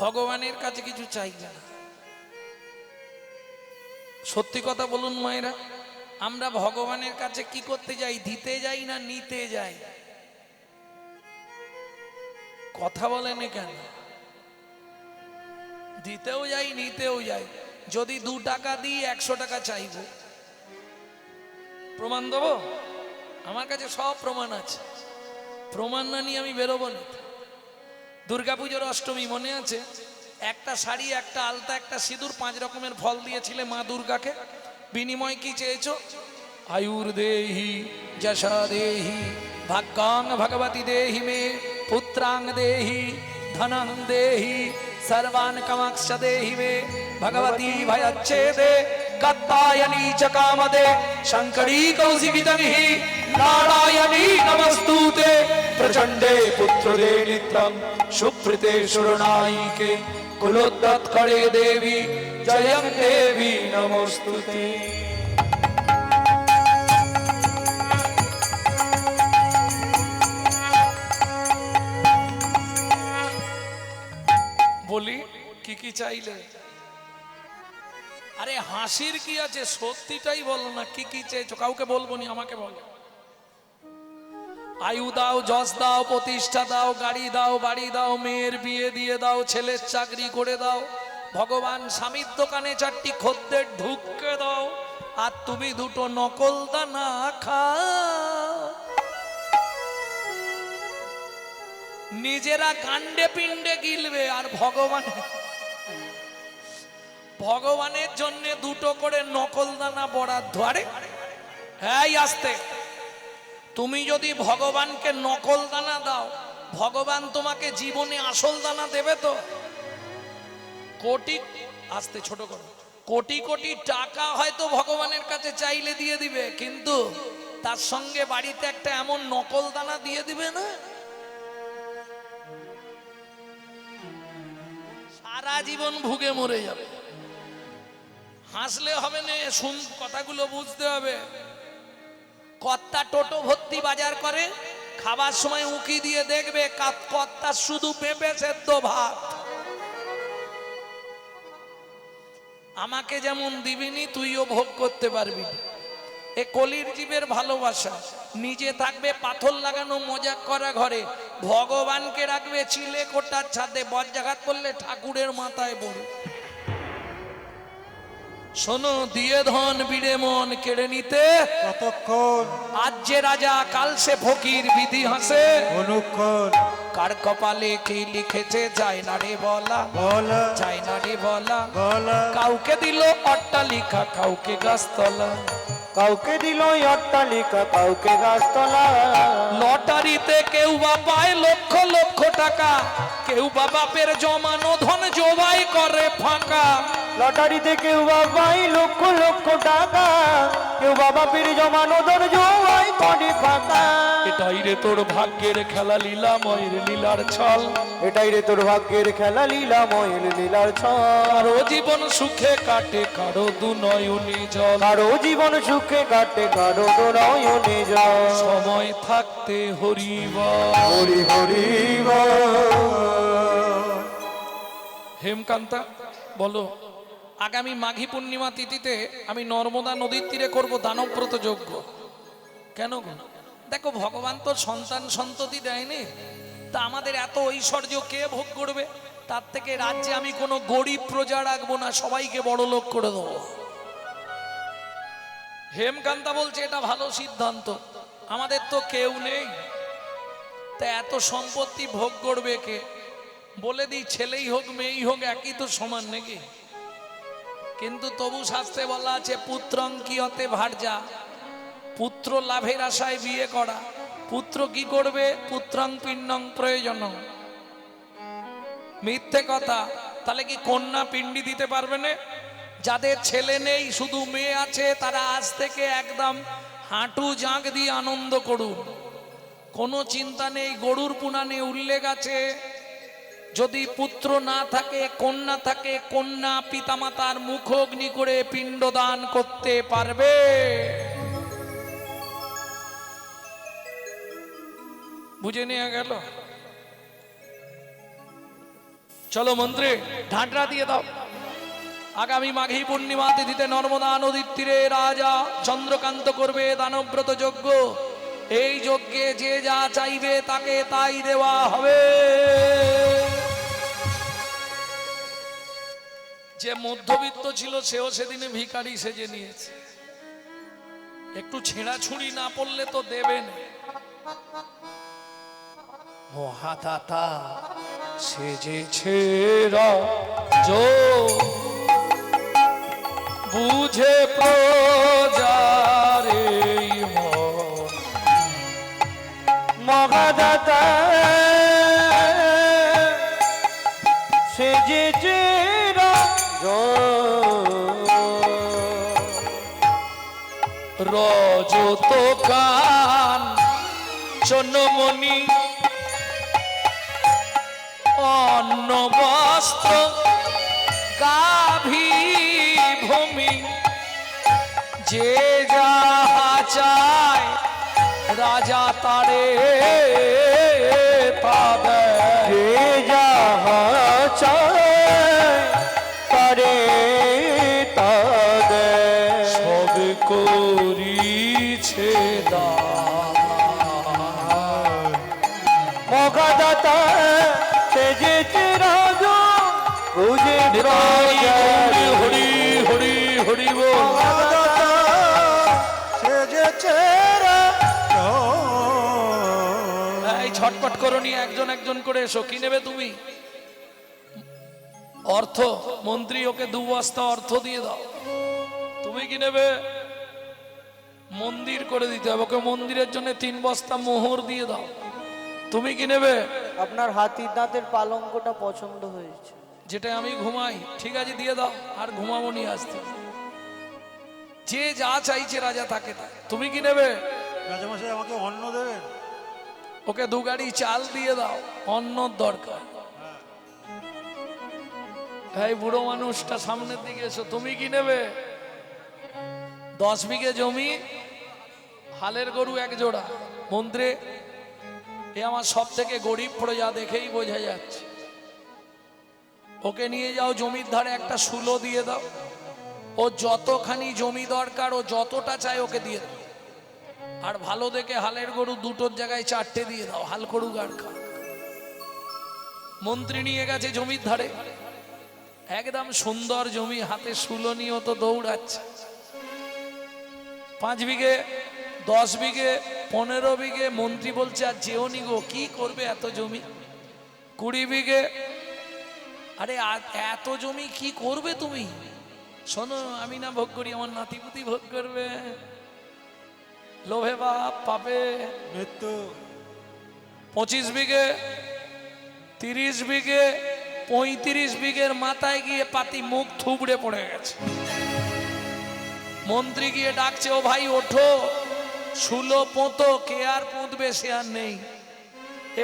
ভগবানের কাছে কিছু চাইবে না। সত্যি কথা বলুন মায়েরা, আমরা ভগবানের কাছে কি করতে যাই? দিতে যাই না নিতে যাই? কথা বলেন কেন? দিতেও যাই নিতেও যাই। যদি 2 টাকা দিই 100 টাকা চাইব, প্রমাণ দেবো? আমার কাছে সব প্রমাণ আছে, প্রমাণ না নিয়ে আমি বেরোবো না। দুর্গাপুজোর অষ্টমী মনে আছে? একটা শাড়ি, একটা আলতা, একটা সিঁদুর, 5 রকমের ফল দিয়েছিলে মা দুর্গাকে। বিনিময় কি চেয়েছো? আয়ুর দেহি, যশা দেহি, ভাগ্যাং ভগবতী দেহি মে, পুত্রাং দেহি, ধনং দেহি, सर्वान् कामाक्ष देहि मे, भगवती भयच्छेदे कात्यायनी च कामदे, शंकरी कौशिकितनिहि, नारायणी नमस्तुते, प्रचंडे पुत्रदे नित्यं सुप्रीते शरणैके, कुलोत्तत्करे देवी जयं देवी नमस्तुते। বলি কি কি চাইলে? আরে হাসির কি আছে, সত্যিটাই বলো না। কি কি চেয়েছো? কাউকে বলবো নি, আমাকে বলো। আয়ু দাও, যশ দাও, প্রতিষ্ঠা দাও, গাড়ি দাও, বাড়ি দাও, মেয়ের বিয়ে দিয়ে দাও, ছেলের চাকরি করে দাও, ভগবান স্বামীর দোকানে 4টি খদ্দের ঢুককে দাও, আর তুমি 2টো নকল দানা খাও। নিজেরা কাণ্ডে পিণ্ডে গিলবে, আর ভগবানের জন্য 2টো করে নকল দানা বরাদ্দ। আরে হ্যাঁ, আসতে তুমি যদি ভগবানকে নকল দানা দাও, ভগবান তোমাকে জীবনে আসল দানা দেবে তো? কোটি, আসতে ছোট করো, কোটি কোটি টাকা হয়তো ভগবানের কাছে চাইলে দিয়ে দিবে, কিন্তু তার সঙ্গে বাড়িতে একটা এমন নকল দানা দিয়ে দিবে না, সারা জীবন ভুগে মরে যাবে। হাসলে হবে না, কথাগুলো বুঝতে হবে। কর্তা টোটো ভর্তি বাজার করে, খাবার সময় উকি দিয়ে দেখবে কর্তা শুধু পেঁপে সেদ্ধ ভাত। আমাকে যেমন দিবিনি তুইও ভোগ করতে পারবি। এ কলির জীবের ভালোবাসা। নিজে থাকবে পাথর লাগানো মজা করা ঘরে, ভগবানকে রাখবে চিলে কোটার ছাদে, বজ্রাঘাত করলে ঠাকুরের মাথায় পড়ে। শোনো, দিয়ে ধন বিড়ে মন কেড়ে নিতে কতক্ষণ? আজ যে রাজা কাল সে ফকির, বিধি হাসে অনুক্ষণ। কার কপালে কি লিখেছে যায় না রে বলা, যায় না রে বলা। কাউকে দিল অট্টালিকা, কাউকে গাছতলা, কাউকে দিল অট্টালিকা, কাউকে গাছতলা। লটারিতে কেউ বা পায় লক্ষ লক্ষ টাকা, কেউ বা বাপের জমানো ধন জবাই করে ফাঁকা। লটারিতে কেউ বা পায় লক্ষ লক্ষ টাকা, কেউ বা বাপের জমানো ধন জবাই করে ফাঁকা। এটাই রে তোর ভাগ্যের খেলা, লীলাময়ের লীলার ছল। এটাই রে তোর ভাগ্যের খেলা, লীলাময়ের লীলার ছল। কারো জীবন সুখে কাটে, কারো দুনয়নে জল। কারো জীবন সুখে কাটে, কারো দুনয়নে জল। সময় থাকতে হরি বল, হরি হরি বল। হেমকান্তা বলো, আগামী মাঘী পূর্ণিমা তিথিতে আমি নর্মদা নদীর তীরে করব দানব্রত যজ্ঞ। কেন গো? দেখো, ভগবান তো সন্তান সন্ততি দেয়নি, তা আমাদের এত ঐশ্বর্য কে ভোগ করবে? তার থেকে রাজ্যে আমি কোনো গরিব প্রজা রাখবো না, সবাইকে বড় লোক করে দেবো। হেমকান্তা বলছে এটা ভালো সিদ্ধান্ত, আমাদের তো কেউ নেই, তা এত সম্পত্তি ভোগ করবে কে? বলে দিই, ছেলেই হোক মেয়েই হোক একই তো সমান নাকি? কিন্তু তবু শাস্ত্রে বলা আছে পুত্রং কিয়তে ভার্যা, পুত্র লাভের আশায় বিয়ে করা। পুত্র কি করবে? পুত্রং পিণ্ডং প্রয়োজন। মিথ্যে কথা। তাহলে কি কন্যা পিণ্ডি দিতে পারবে না? যাদের ছেলে নেই শুধু মেয়ে আছে, তারা আজ থেকে একদম হাঁটু জাঁক দিয়ে আনন্দ করুন, কোনো চিন্তা নেই। গরুর পুরাণে উল্লেখ আছে, যদি পুত্র না থাকে কন্যা থাকে, কন্যা পিতামাতার মুখ অগ্নি করে পিণ্ডদান করতে পারবে। বুঝে নেওয়া গেল? চলো মন্ত্রী ঢাঁটরা দিয়ে দাও। আগামী মাঘী পূর্ণিমা তিথিতে নর্মদা নদীর তীরে রাজা চন্দ্রকান্ত করবে দানব্রত যজ্ঞ। এই যজ্ঞে যে যা চাইবে তাকে তাই দেওয়া হবে। যে মধ্যবিত্ত ছিল সেও সেদিনে ভিখারি সেজে নিয়েছে। একটু ছেঁড়াছুড়ি না পড়লে তো দেবেন। মহাদাতা সেজেছে রাজো, বুঝে প্রজারে মন। মহাদাতা সেজেছে রাজো, রজত কান চন্নমণি অন্ন বস্ত্র গাভী ভূমি, যে যাহা চায় রাজা তারে তা দেয়। যে যাহা চায় তারে তা দেয়। সব করিছে দান। মহাদাতা সেজেছে রাজো, বুঝে প্রজারে। হরি হরি হরি বল। মহাদাতা সেজেছে রাজো। এই ছটপট করো নি, একজন একজন করে এসো। কি নেবে তুমি? অর্থ। মন্ত্রী ওকে 2 বস্তা অর্থ দিয়ে দাও। তুমি কি নেবে? মন্দির করে দিতে হবে ওকে, মন্দিরের জন্য 3 বস্তা মোহর দিয়ে দাও। তুমি কি নেবে? আপনার হাতির দাঁতের পালঙ্কটা পছন্দ হয়েছে। যেটা আমি ঘুমাই, ঠিক আছে দিয়ে দাও। আর ঘুমাবো নি আসতে। যে যা চাইছে রাজা তাকে তাই। তুমি কি নেবে? রাজামশাই আমাকে অন্ন দেবেন? ওকে 2 গাড়ি চাল দিয়ে দাও, অন্য দরকার। এই বুড়ো মানুষটা সামনের দিকে এসো। তুমি কি নেবে? 10 বিঘে জমি, হালের গরু 1 জোড়া। মন্ত্রী এ আমার সব থেকে গরিব প্রজা, দেখেই বোঝা যাচ্ছে। ওকে নিয়ে যাও জমির ধারে একটা শুলো দিয়ে দাও। ও যতখানি জমি দরকার ও যতটা চায় ওকে দিয়ে দাও। আর ভালো দেখে হালের গরু 2টোর জায়গায় 4টে দিয়ে দাও, হাল গরু গাড় খা। মন্ত্রী নিয়ে গেছে জমির ধারে, একদম সুন্দর জমি, হাতে শুলো নিয়ে তো দৌড়াচ্ছে। 5 বিঘে, 10 বিঘে, 15 বিঘে। মন্ত্রী বলছে আর যেও নি গো, কি করবে এত জমি? 20 বিঘে। আরে এত জমি কি করবে তুমি? শোনো, আমি না ভোগ করি, আমার নাতিপুতি ভোগ করবে। লোভে বাপ পাবে। মৃত্যু। 25 বিঘে, 30 বিঘে, 35 বিঘের মাথায় গিয়ে পাতি মুখ থুবড়ে পড়ে গেছে। মন্ত্রী গিয়ে ডাকছে, ও ভাই ওঠো, শুলো পোঁতো। কে আর পুঁতবে? সে আর নেই,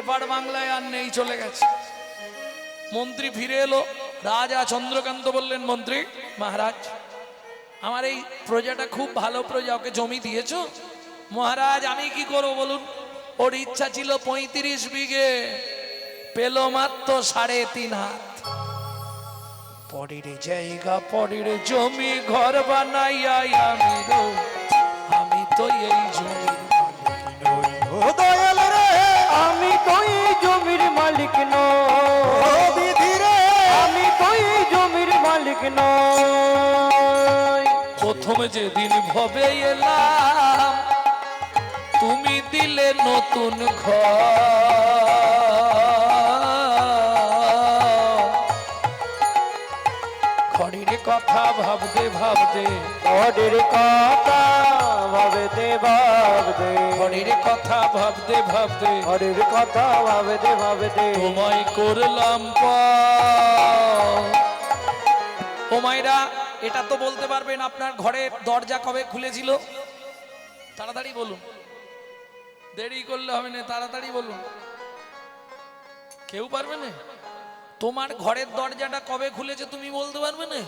এপার বাংলায় আর নেই, চলে গেছে। মন্ত্রী ফিরে এলো। রাজা চন্দ্রকান্ত বললেন, মন্ত্রী মহারাজ, আমার এই প্রজাটা খুব ভালো প্রজা, ওকে জমি দিয়েছো? মহারাজ আমি কি করবো বলুন? ওর ইচ্ছা ছিল 35 বিঘে, পেল মাত্র 3.5 হাত। পরের জায়গা পরের জমি ঘর বানাইয়া আমি তো এই জমির মালিক নই। ও দয়াল রে, আমি তো এই জমির মালিক নই। বিধি রে, আমি তো এই জমির মালিক নই। প্রথমে যেদিন ভবে এলাম, তুমি দিলে নতুন ঘরের কথা ভাবতে ভাবতে, ঘরের কথা ভাবতে ভাবতে, ঘরের কথা ভাবতে ভাবতে, ঘরের কথা ভাবতে ভাবতে তোমায় করলাম ও মাইরা। এটা তো বলতে পারবেন আপনার ঘরের দরজা কবে খুলেছিল? তাড়াতাড়ি বলুন, দেরি করলে হবে না, তাড়াতাড়ি বলুন। কেউ পারবে না? তোমার ঘরের দরজাটা কবে খুলেছে তুমি বলতে পারবে না?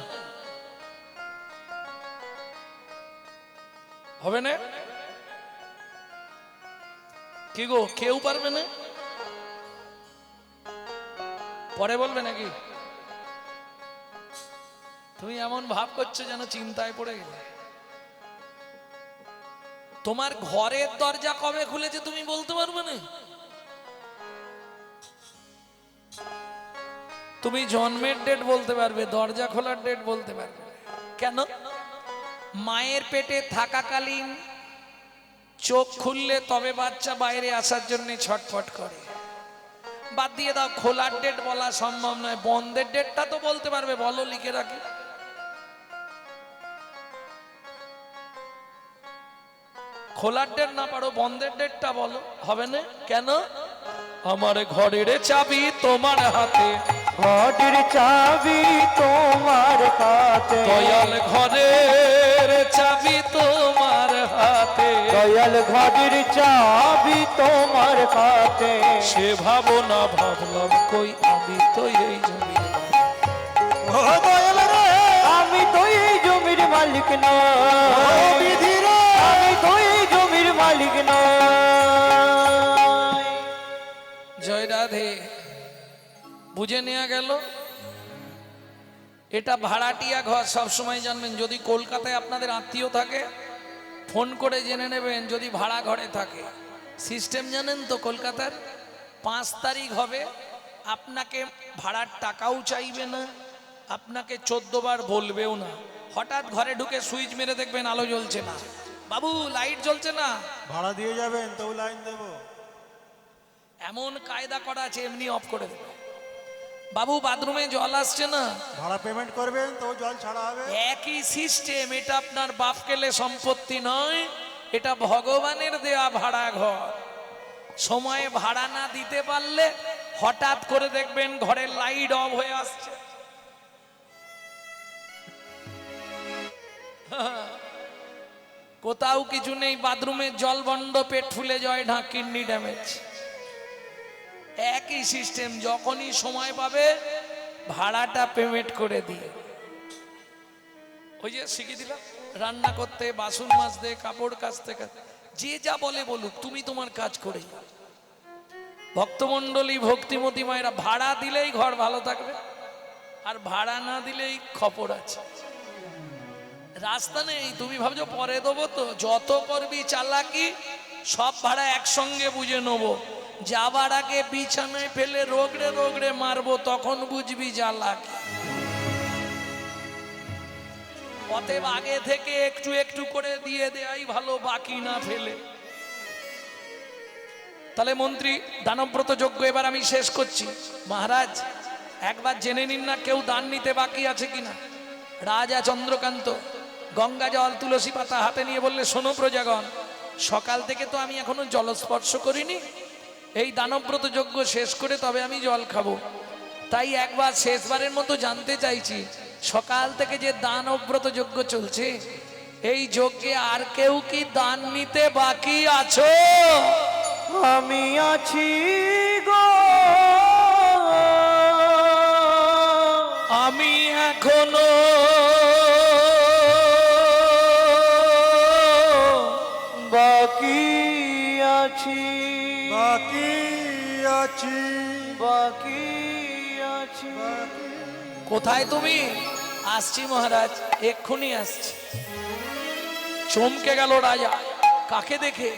হবে না? কি গো, কেউ পারবে না? পরে বলবে নাকি? তুমি এমন ভাব করছো যেন চিন্তায় পড়ে গেলে। তোমার ঘরের দরজা কবে খুলেছে তুমি বলতে পারবে না? তুমি জন্মের ডেট বলতে পারবে, দরজা খোলার ডেট বলতে পারবে না। কেন? মায়ের পেটে থাকাকালীন চোখ খুললে তবে বাচ্চা বাইরে আসার জন্য ছটফট করে। বাদ দিয়ে দাও, খোলার ডেট বলা সম্ভব নয়, বন্ধের ডেটটা তো বলতে পারবে, বলো লিখে রাখি। খোলার ডেট না পারো, বন্ধের ডেটটা বলো, হবে না? কেন? আমার ঘরের চাবি তোমার হাতে, ঘরের চাবি তোমার হাতে, দয়াল ঘরের চাবি তোমার হাতে, দয়াল ঘরের চাবি তোমার হাতে। সে ভাবনা ভাবলাম কই আমি তো এই জমির মালিক। ও দয়াল রে, আমি তো এই জমির মালিক ও নই, বিধি রে, আমি তো এই জমির মালিক নই। জয় রাধে। বুঝে নেওয়া গেল? এটা ভাড়াটিয়া ঘর, সবসময় জানবেন। যদি কলকাতায় আপনাদের আত্মীয় থাকে ফোন করে জেনে নেবেন, যদি ভাড়া ঘরে থাকে। সিস্টেম জানেন তো কলকাতার? 5 তারিখ হবে, আপনাকে ভাড়ার টাকাও চাইবে না, আপনাকে 14 বার বলবেও না। হঠাৎ ঘরে ঢুকে সুইচ মেরে দেখবেন আলো জ্বলছে না, বাবু লাইট জ্বলছে না। ভাড়া দিয়ে যাবেন তো লাইন দেবো। এমন কায়দা করা আছে, এমনি অফ করে দেবে। বাবু বাথরুমে জল আসছে না, ভাড়া পেমেন্ট করবেন তো জল ছাড়া হবে। একই সিস্টেম। এটা আপনার বাপ কেলে সম্পত্তি নয়, এটা ভগবানের দেয়া ভাড়া ঘর। সময়ে ভাড়া না দিতে পারলে হঠাৎ করে দেখবেন ঘরের লাইট অফ হয়ে আসছে। কোথাও কিছু নেই, বাথরুমের জল বন্ধ, পেট ফুলে যায়, ঢাক, কিডনি ড্যামেজ। একই সিস্টেম, যখনই সময় পাবে ভাড়াটা পেমেন্ট করে দিয়ে। ওই যে শিখিয়ে দিলাম, রান্না করতে, বাসন মাজতে, কাপড় কাচতে, যে যা বলে বলুক, তুমি তোমার কাজ করে যাও। ভক্তমণ্ডলী, ভক্তিমতী মায়েরা, ভাড়া দিলেই ঘর ভালো থাকবে, আর ভাড়া না দিলেই খপর আছে। রাস্তা নেই, তুমি ভাবছো পরে দেবো তো, যত করবি চালাকি সব ভাড়া একসঙ্গে বুঝে নেবো। যাবার আগে বিছানায় ফেলে রোগড়ে রোগড়ে মারবো, তখন বুঝবি চালাকি। অতএব আগে থেকে একটু একটু করে দিয়ে দেয়াই ভালো, বাকি না ফেলে। তাহলে মন্ত্রী দানব্রত যজ্ঞ এবার আমি শেষ করছি। মহারাজ একবার জেনে নিন না কেউ দান নিতে বাকি আছে কিনা। রাজা চন্দ্রকান্ত গঙ্গা জল তুলসী পাতা হাতে নিয়ে বললে, শোনো প্রজাগণ, সকাল থেকে তো আমি এখনো জলস্পর্শ করিনি, এই দানব্রত যজ্ঞ শেষ করে তবে আমি জল খাবো। তাই একবার শেষবারের মতো জানতে চাইছি, সকাল থেকে যে দানব্রত যজ্ঞ চলছে, এই যজ্ঞে আর কেউ কি দান নিতে বাকি আছো? আমি আছি গো, আমি এখনো বাকি আছি, বাকি আছি, বাকি আছি। কোথায় তুমি? আসছি মহারাজ, এক্ষুনি আসছি। চমকে গেল রাজা, কাকে দেখে?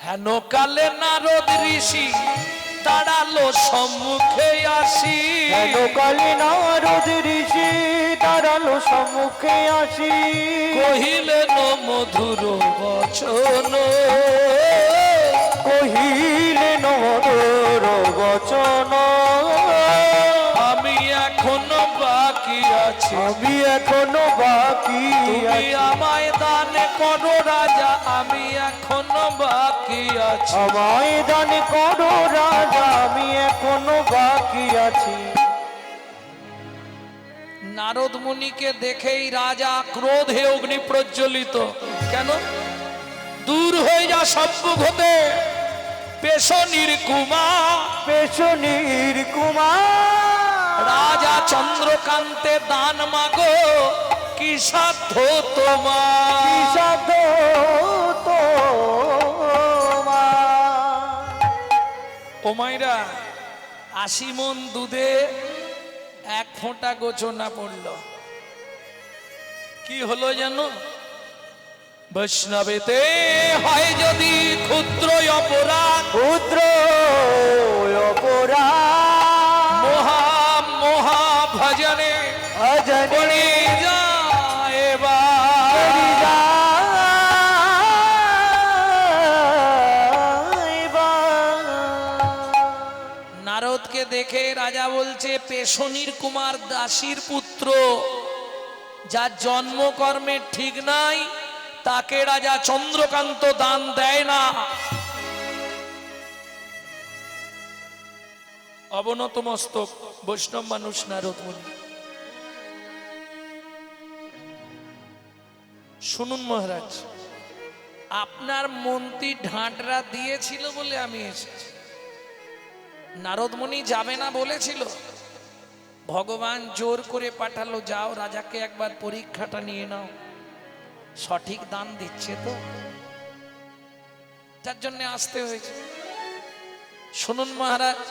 হেন কালে নারদ ঋষি দাঁড়ালো সম্মুখে আসি। কালে নারদ ঋষি দাঁড়ালো সম্মুখে আসি, কহিলেন মধুর বচন, কহিলেন মধুর বচন, আমি এখনো বাকি আছি, আমি এখনো বাকি তুমি আছি, আমায় দান করো রাজা, আমি এখনো বাকি আছি। আমায় দান করো রাজা, আমি এখনো বাকি আছি। নারদ মুনিকে দেখেই রাজা ক্রোধে অগ্নি প্রজ্বলিত। কেন? দূর হয়ে যা সম্মুখ হতে পেশনির কুমার। পেছনির কুমার, রাজা চন্দ্রকান্তে দান মাগো, কি সাধ্য তোমার? কি সাধ্য তোমার? ও মাইরা, 80 মণ দুধে 1 ফোঁটা গোচনা পড়ল। কি হলো জানো? বৈষ্ণবেতে হয় যদি ক্ষুদ্র অপরাধ, পুত্র অপরাধ মহা মহা ভজনে ভজনে পড়ে যায় এবার। নারদকে দেখে রাজা বলছে, পেশনির কুমার দাসীর পুত্র, যার জন্মকর্মের ঠিক নাই, তাকে রাজা চন্দ্রকান্ত দান দেয় না। অবনত মস্তক বৈষ্ণব মানুষ নারদ মুনি। শুনুন মহারাজ, আপনার মন্ত্রী ঢাঁটরা দিয়েছিল বলে আমি এসেছি। নারদ মুনি যাবে না বলেছিল, ভগবান জোর করে পাঠালো, যাও রাজাকে একবার পরীক্ষাটা নিয়ে নাও, সঠিক দান দিচ্ছে তো, যার জন্য আসতে হয়েছে। শুনুন মহারাজ,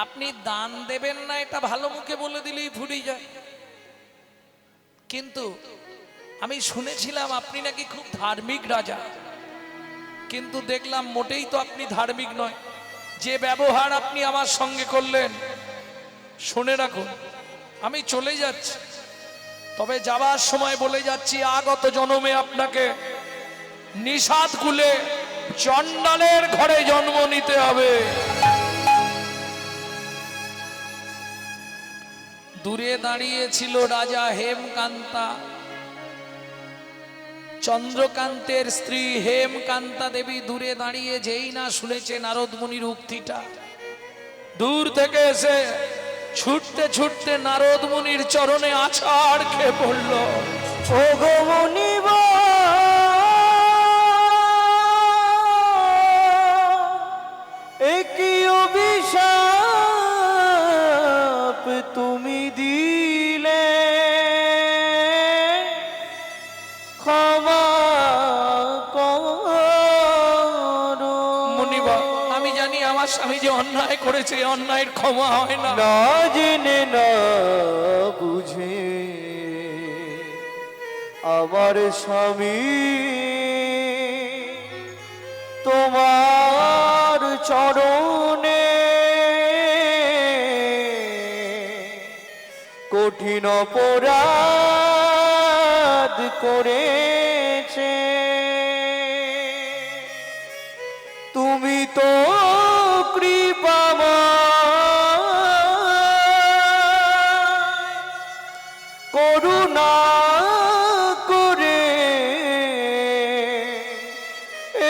আপনি দান দেবেন না এটা ভালো মুখে বলে দিলেই ফুরিয়ে যায়, কিন্তু আমি শুনেছিলাম আপনি নাকি খুব ধার্মিক রাজা, কিন্তু দেখলাম মোটেই তো আপনি ধার্মিক নয়। যে ব্যবহার আপনি আমার সঙ্গে করলেন, শুনে রাখুন, আমি চলে যাচ্ছি, তবে যাবার সময় বলে যাচ্ছি, আগত জন্মে আপনাকে নিষাদ কুলে চণ্ডালের ঘরে জন্ম নিতে হবে। দূরে দাঁড়িয়ে ছিল রাজা হেমকান্তা, চন্দ্রকান্তের স্ত্রী হেমকান্তা দেবী দূরে দাঁড়িয়ে যেই না শুনেছে নারদ মুনির উক্তিটা, দূর থেকে এসে ছুটতে ছুটতে নারদ মুনির চরণে আছাড় খেয়ে পড়ল। ও গো মুনিব, একই অভিশাপ তুমি দিলে, ক্ষমা করো। মুনিবা, আমি জানি আমার স্বামী যে অন্যায় করেছে, অন্যায়ের ক্ষমা হয় না। না জেনে না বুঝে আমার স্বামী তোমার চরণে কঠিন অপরাধ করেছে। তুমি তো করুণা করে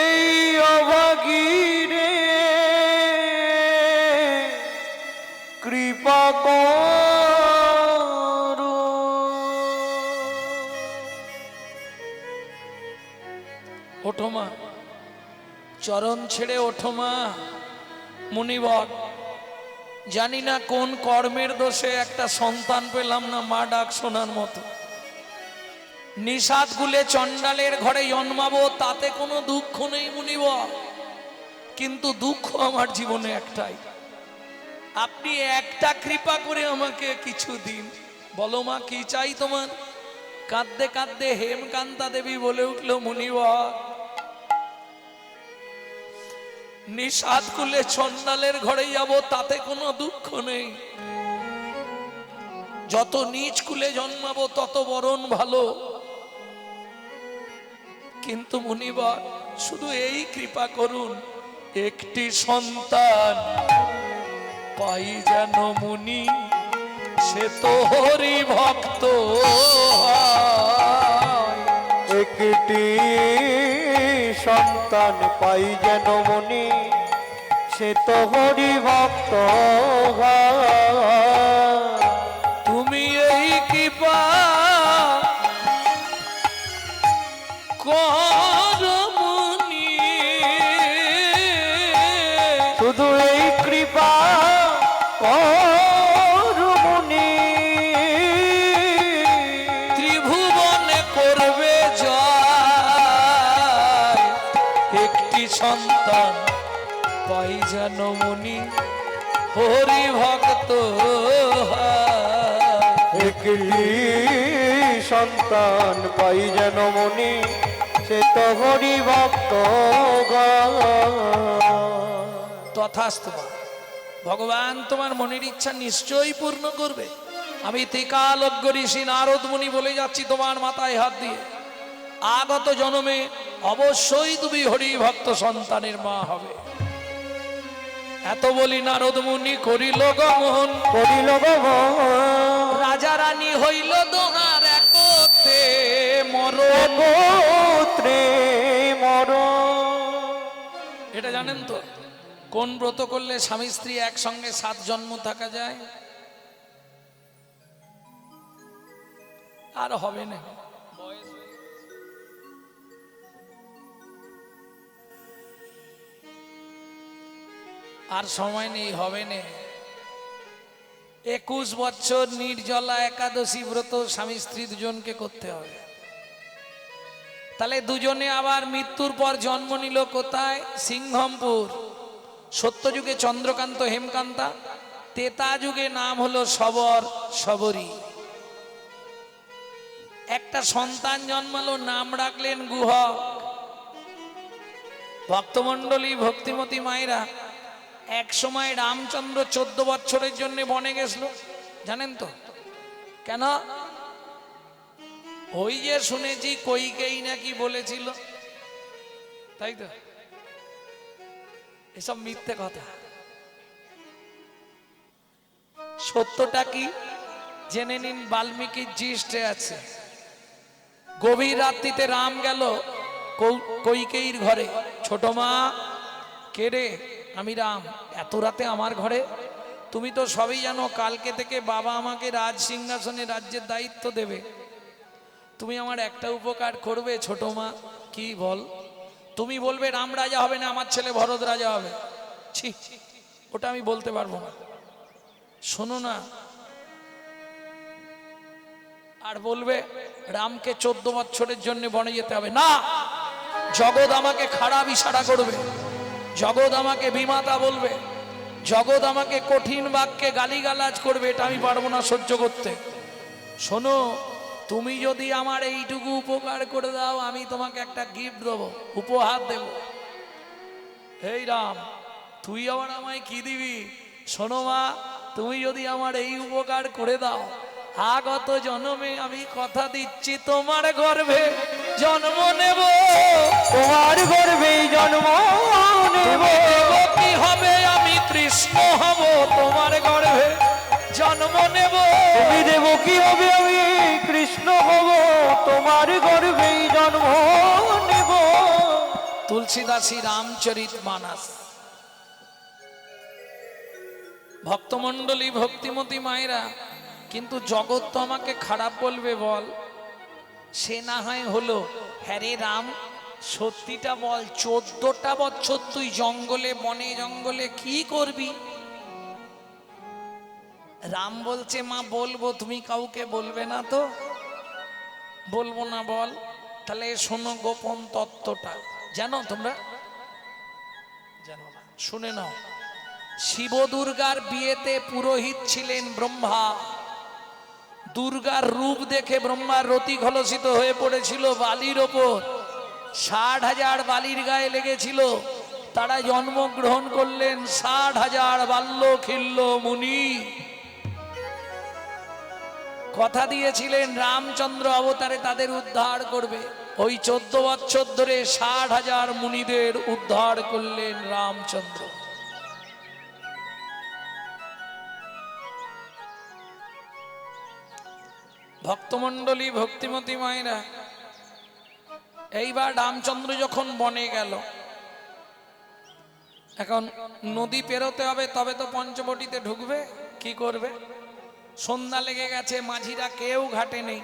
এই অভাগীরে কৃপা করো। ওঠো মা, চরণ ছেড়ে ওঠো মা। মুনিবর, জানি না কোন কর্মের দোষে একটা সন্তান পেলাম না মা ডাক শোনার মতো। নিষাদ গুলে চণ্ডালের ঘরে জন্মাবো, তাতে কোনো দুঃখ নেই মুনিবর, কিন্তু দুঃখ আমার জীবনে একটাই, আপনি একটা কৃপা করে আমাকে কিছু দিন। বলো মা, কি চাই তোমার? কাঁদতে কাঁদতে হেমকান্তা দেবী বলে উঠল, মুনিবর, নিষাদ কুলে চণ্ডালের ঘরে যাব, তাতে কোনো দুঃখ নেই, যত নিচ কুলে জন্মাবো তত বরণ ভালো, কিন্তু মুনিবর শুধু এই কৃপা করুন, একটি সন্তান পাই যেন মুনি, সে তো হরি ভক্ত হয়। একটি সন্তান পাই যেন মুনি, সে তো হরি ভক্ত হয়। তুমি এই কৃপা কর মুনি, শুধু এই কৃপা কর মুনি, ত্রিভুবনে করবে জয়, একটি সন্তান পাই যেন মুনি, হরি ভক্ত হয়। একটি সন্তান পাই যেন মনে সে তো হরি ভক্ত তথাস্তু মা। ভগবান তোমার মনের ইচ্ছা নিশ্চয়ই পূর্ণ করবে। আমি ত্রিকালজ্ঞ ঋষি নারদ মুনি বলে যাচ্ছি তোমার মাথায় হাত দিয়ে, আগত জন্মে অবশ্যই তুমি হরি ভক্ত সন্তানের মা হবে। এত বলি নারদ মুনি করিল গমন, করিল গমন, রাজা রানী হইল দোহার একতে মরণ। গোত্রে মর। এটা জানেন তো কোন ব্রত করলে স্বামী স্ত্রী একসঙ্গে 7 জন্ম থাকা যায়? আর হবে না, আর সময় নেই, হবে না। 21 বছর নির্জলা একাদশী ব্রত স্বামী স্ত্রী দুজনকে করতে হবে। তাহলে দুজনে আবার মৃত্যুর পর জন্ম নিল কোথায়? সিংহমপুর। সত্যযুগে চন্দ্রকান্ত হেমকান্তা, তেতা যুগে নাম হলো সবর সবরী। একটা সন্তান জন্মালো, নাম রাখলেন গুহক। ভক্তমণ্ডলী ভক্তিমতী মায়েরা, এক সময় রামচন্দ্র 14 বছরের জন্য বনে গেছিল, জানেন তো কেন? ওই যে শুনেছি কইকেই নাকি বলেছিল, তাই তো? এসব মিথ্যে কথা। সত্যটা কি জেনে নিন, বাল্মীকির জিষ্টে আছে। গভীর রাত্রিতে রাম গেল কইকেয়ীর ঘরে। ছোট মা, কে রে? আমি রাম। এত রাতে আমার ঘরে? তুমি তো সবই জানো, কালকে থেকে বাবা আমাকে রাজ সিংহাসনে রাজ্যের দায়িত্ব দেবে। তুমি আমার একটা উপকার করবে ছোট মা? কি বল? তুমি বলবে রাম রাজা হবে না, আমার ছেলে ভরত রাজা হবে। ছি, ওটা আমি বলতে পারবো না। শোনো না, আর বলবে রামকে 14 বছরের জন্য বনে যেতে হবে না। জগৎ আমাকে খারাপ ইশারা করবে, জগৎ আমাকে বিমাতা বলবে, জগৎ আমাকে কঠিন বাক্যে গালিগালাজ করবে, এটা আমি পারবো না সহ্য করতে। শোনো, তুমি যদি আমার এইটুকু উপকার করে দাও, আমি তোমাকে একটা গিফট দেবো, উপহার দেব। এই রাম, তুই আবার আমায় কি দিবি? শোনো মা, তুমি যদি আমার এই উপকার করে দাও, আগত জন্মে আমি কথা দিচ্ছি তোমার গর্ভে জন্ম নেব, তোমার গর্ভে জন্ম নেব। কি হবে? আমি কৃষ্ণ হব, তোমার গর্ভে জন্ম নেব। তুমি দেব কি হবে? আমি কৃষ্ণ হব, তোমার গর্ভে জন্ম নেব। তুলসীদাসী রামচরিত মানস। ভক্তমণ্ডলী ভক্তিমতী মায়েরা, কিন্তু জগৎ তো আমাকে খারাপ বলবে বল। সে না হয় হলো, হ্যাঁ রে রাম, সত্যিটা বল, 14টা বছর তুই জঙ্গলে বনে জঙ্গলে কি করবি? রাম বলছে মা বলবো, তুমি কাউকে বলবে না তো? বলবো না বল। তাহলে শোনো গোপন তত্ত্বটা, জানো তোমরা? জানো না? শুনে নাও। শিব দুর্গার বিয়েতে পুরোহিত ছিলেন ব্রহ্মা। দুর্গার রূপ দেখে ব্রহ্মার রতি খলসিত হয়ে পড়েছিল বালির ওপর। 60,000 বালির গায়ে লেগেছিল। তারা জন্মগ্রহণ করলেন 60,000 বাল্য খিল্য মুনি। কথা দিয়েছিলেন রামচন্দ্র অবতারে তাদের উদ্ধার করবে। ওই 14 বছর ধরে 60,000 মুনিদের উদ্ধার করলেন রামচন্দ্র। ভক্তমণ্ডলী ভক্তিমতী মায়েরা, এইবার রামচন্দ্র যখন বনে গেল, এখন নদী পেরোতে হবে, তবে তো পঞ্চবটিতে ঢুকবে। কি করবে? সন্ধ্যা লেগে গেছে, মাঝিরা কেউ ঘাটে নেই।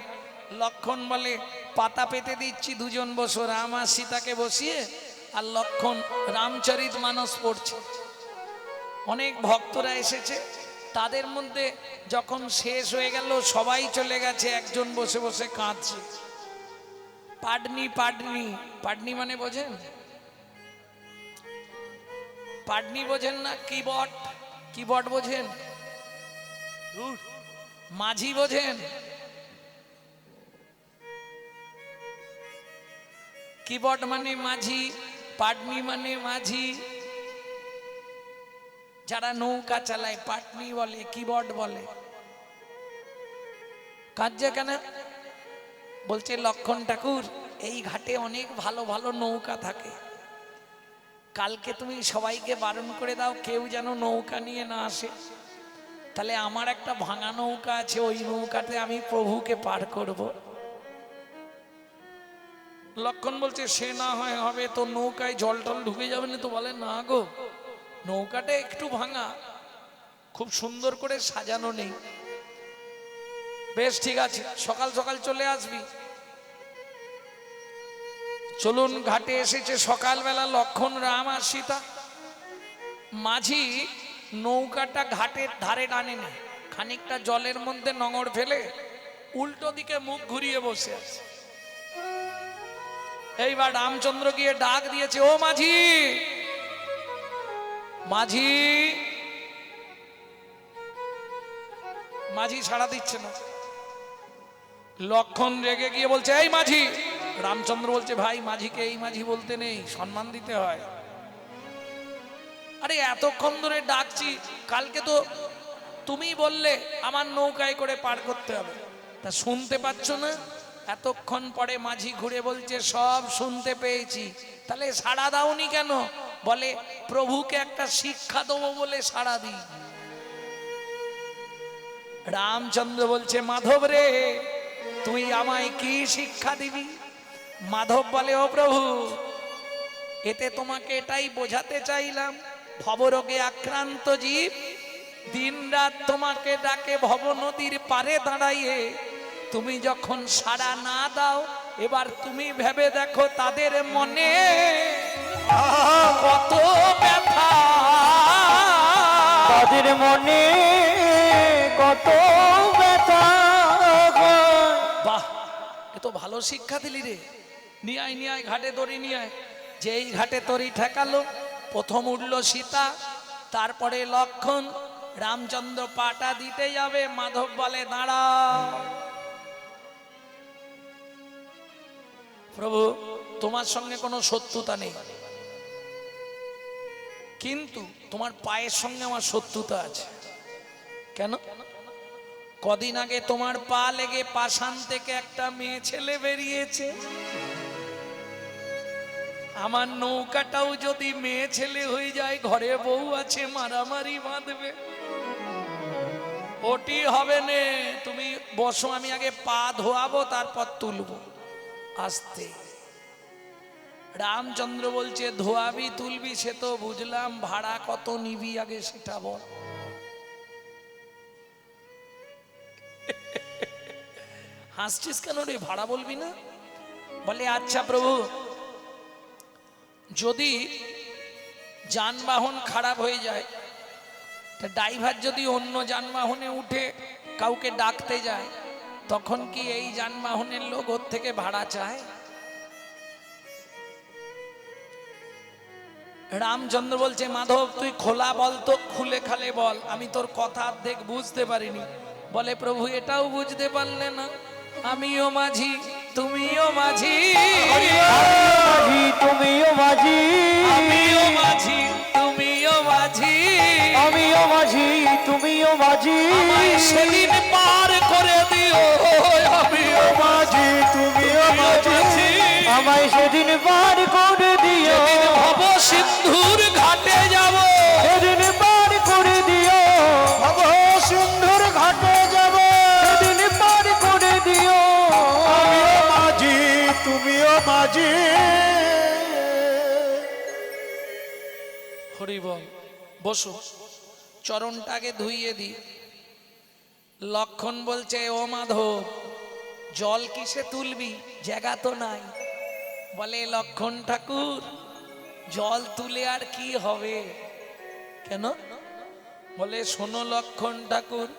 লক্ষণ বলে পাতা পেতে দিচ্ছি, দুজন বসো। রাম আর সীতাকে বসিয়ে আর লক্ষণ রামচরিত মানস পড়ছে। অনেক ভক্তরা এসেছে, তাদের মধ্যে যখন শেষ হয়ে গেল সবাই চলে গেছে, একজন বসে বসে কাঁদছে। পাডনি পাডনি, পাডনি মানে বোঝেন? পাডনি বোঝেন না? কিবট, কিবট বোঝেন? মাঝি বোঝেন? কিবোর্ড মানে মাঝি, পাটনি মানে মাঝি। যারা নৌকা চালায় পাটনি বলে, কিবোর্ড বলে। কাঁদছে কেন? বলছে লক্ষণ ঠাকুর এই ঘাটে অনেক ভালো ভালো নৌকা থাকে, কালকে তুমি সবাইকে বারণ করে দাও কেউ যেন নৌকা নিয়ে না আসে, তাহলে আমার একটা ভাঙা নৌকা আছে, ওই নৌকাতে আমি প্রভুকে পার করব। লক্ষণ বলছে সে না হয় হবে, তো নৌকায় জল টল ঢুকে যাবে না তো? বলে না গো, নৌকাটা একটু ভাঙা, খুব সুন্দর করে সাজানো নেই। বেশ ঠিক আছে, সকাল সকাল চলে আসবি। চলুন, ঘাটে এসেছে সকালবেলা লক্ষণ, রাম আর সীতা। মাঝি নৌকাটা ঘাটের ধারে টানে না, খানিকটা জলের মধ্যে নোঙর ফেলে উল্টো দিকে মুখ ঘুরিয়ে বসে আছে। এইবার রামচন্দ্র গিয়ে ডাক দিয়েছে, ও মাঝি, মাঝি। মাঝি সাড়া দিচ্ছে না। লক্ষণ রেগে গিয়ে বলছে, এই মাঝি। রামচন্দ্র বলছে, ভাই মাঝিকে এই মাঝি বলতে নেই, সম্মান দিতে হয়। আরে এতক্ষণ ধরে ডাকছি, কালকে তো তুমি বললে আমার নৌকায় করে পার করতে হবে, তা শুনতে পাচ্ছ না? এতক্ষণ পরে মাঝি ঘুরে বলছে, সব শুনতে পেয়েছি, তাহলে সাড়া দাওনি কেন? বলে প্রভুকে একটা শিক্ষা দেবো বলে সাড়া দিই। রামচন্দ্র বলছে, মাধব রে, তুই আমায় কি শিক্ষা দিবি? মাধব বলে, ও প্রভু, এতে তোমাকে এটাই বোঝাতে চাইলাম, ভবরোগে আক্রান্ত জীব দিনরাত তোমাকে ডাকে ভব নদীর পারে দাঁড়াইয়ে, তুমি যখন সাড়া না দাও, এবার তুমি ভেবে দেখো তাদের মনে কত ব্যথা, তাদের মনে কত ব্যথা। বাহ, এ তো ভালো শিক্ষা দিলি রে। নিয়ে আয়, নিয়ে আয়, ঘাটে দড়ি নিয়ে আয়। যেই ঘাটে তরি ঠেকালো, প্রথম উঠল সীতা, তারপরে লক্ষণ। রামচন্দ্র পাটা দিতে যাবে, মাধব বলে, দাঁড়া প্রভু, তোমার সঙ্গে কোনো শত্রুতা নেই, কিন্তু তোমার পায়ের সঙ্গে আমার শত্রুতা আছে। কেন? কদিন আগে তোমার পা লেগে পাষাণ থেকে একটা মেয়ে ছেলে বেরিয়েছে, আমার নৌকাটাও যদি মেয়ে ছেলে হয়ে যায়, ঘরে বউ আছে, মারামারি বাঁধবে, ওটি হবে না। তুমি বসো, আমি আগে পা ধোয়াবো, তারপর তুলবো আস্তে। রামচন্দ্র বলছে, ধোয়াবি তুলবি সে তো বুঝলাম, ভাড়া কত নিবি আগে সেটা বল। হাসছিস কেন রে, ভাড়া বলবি না? বলে, আচ্ছা প্রভু, যদি যানবাহন খারাপ হয়ে যায়, তা ড্রাইভার যদি অন্য যানবাহনে উঠে কাউকে ডাকতে যায়, তখন কি এই যানবাহনের লোক ওর থেকে ভাড়া চায়? রামচন্দ্র বলছে, মাধব তুই খোলা বল তো, খুলে খালে বল, আমি তোর কথা অর্ধেক বুঝতে পারিনি। বলে, প্রভু এটাও বুঝতে পারলে না? আমিও মাঝি, তুমিও মাঝি, মাঝি তুমিও মাঝি, আমিও মাঝি, তুমিও মাঝি, আমিও মাঝি তুমিও মাঝি, আমায় সেদিন পার করে দিও, আমিও মাঝি তুমিও মাঝি, আমায় সেদিন পার করে দিও, যেদিন ভব সিন্ধুর ঘাটে যাব, সেদিন পার করে দিও, ভব সিন্ধুর ঘাটে যাব, সেদিন পার করে দিও, আমিও মাঝি তুমিও মাঝি। হরি বল। বসো, চরণটাকে ধুইয়ে দি। লক্ষণ বলছে, ও মাধব, জল কিসে তুলবি, জায়গা তো নাই। বলে, লক্ষণ ঠাকুর, জল তুলে আর কি হবে? কেন? বলে, শোনো লক্ষণ ঠাকুর,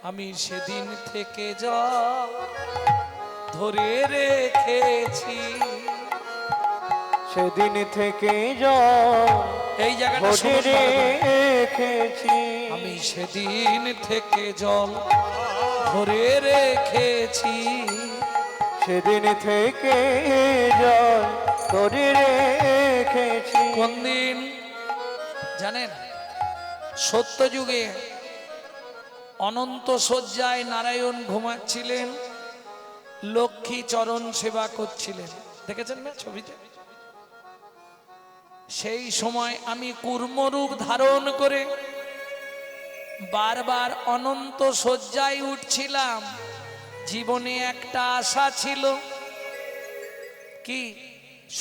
আমি সেদিন থেকে জল ধরে রেখেছি। সেদিন থেকে জল এই জায়গাটা ধরে শুনুন ভালো করে। রেখেছি, আমি সেদিন থেকে জল ধরে রেখেছি, সেদিন থেকে জল করে রেখেছি। কোন দিন জানেন? সত্যযুগে অনন্ত শয্যায় নারায়ণ ঘুমাচ্ছিলেন, লক্ষ্মী চরণ সেবা করছিলেন, দেখেছেন না ছবিতে? সেই সময় আমি কূর্মরূপ ধারণ করে বারবার অনন্ত শয্যায় উঠছিলাম। জীবনে একটা আশা ছিল, কি?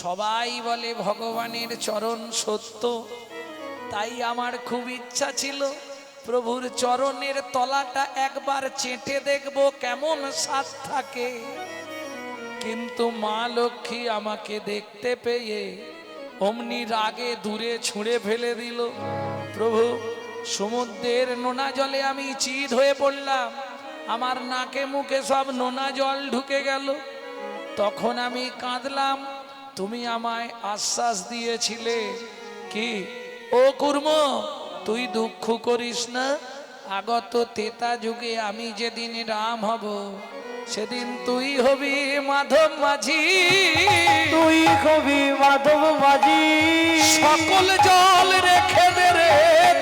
সবাই বলে ভগবানের চরণ সত্য, তাই আমার খুব ইচ্ছা ছিল প্রভুর চরণের তলাটা একবার চেটে দেখব কেমন স্বাদ থাকে। কিন্তু মা লক্ষ্মী আমাকে দেখতে পেয়ে অমনি রাগে দূরে ছুঁড়ে ফেলে দিল। প্রভু, সমুদ্রের নোনা জলে আমি চিৎ হয়ে পড়লাম, আমার নাকে মুখে সব নোনা জল ঢুকে গেল। তখন আমি কাঁদলাম, তুমি আমায় আশ্বাস দিয়েছিলে, কি? ও কুর্ম, তুই দুঃখ করিস না, আগত তেতা যুগে আমি যেদিন রাম হব, সেদিন তুই হবি মাধব মাঝি। তুই কবি মাধব মাঝি, সকল জল রেখে দে রে,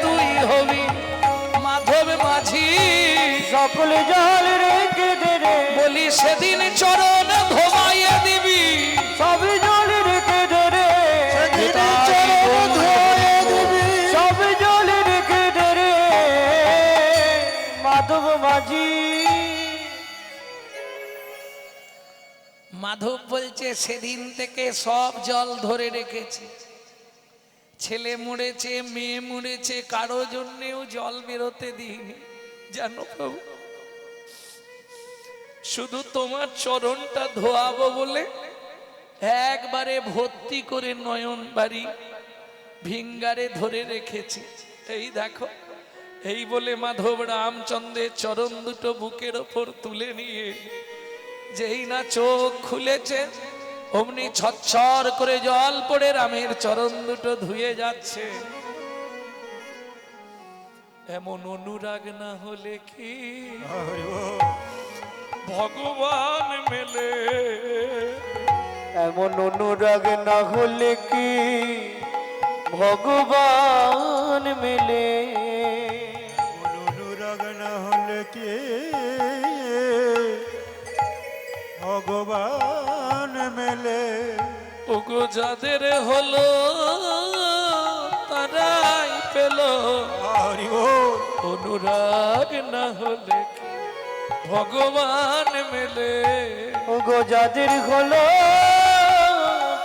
তুই হবি মাধব মাঝি। সকল জল রেখে দে রে, বলি সেদিন চরণ ধোবাইয়ে দিবি, সব জল রেখে দে রে, চরণ ধুয়ে দিবি। সব জল রেখে দে রে মাধব মাঝি। মাধব বলছে সেদিন থেকে সব জল ধরে রেখেছি, ছেলে মরেছে, মেয়ে মরেছে, কারো জন্যেও জল বেরোতে দিইনি, জানো প্রভু? শুধু তোমার চরণটা ধোয়াবো বলে একবারে ভর্তি করে নয়ন বাড়ি ভিঙ্গারে ধরে রেখেছি। এই দেখো, এই বলে মাধব রামচন্দ্রের চরণ দুটো বুকের ওপর তুলে নিয়ে যেই না চোখ খুলেছে, অমনি ছচ্ছর করে জল পড়ে রামের চরণ দুটো ধুয়ে যাচ্ছে। এমন অনুরাগ না হলে কি ভগবান মেলে? এমন অনুরাগ না হলে কি ভগবান মেলে? অনুরাগ না হলে কি ভগবান মেলে? ওগো যাদের হলো তারাই পেল, হরি বল। অনুরাগ না হলে কি ভগবান মেলে? ওগো যাদের হলো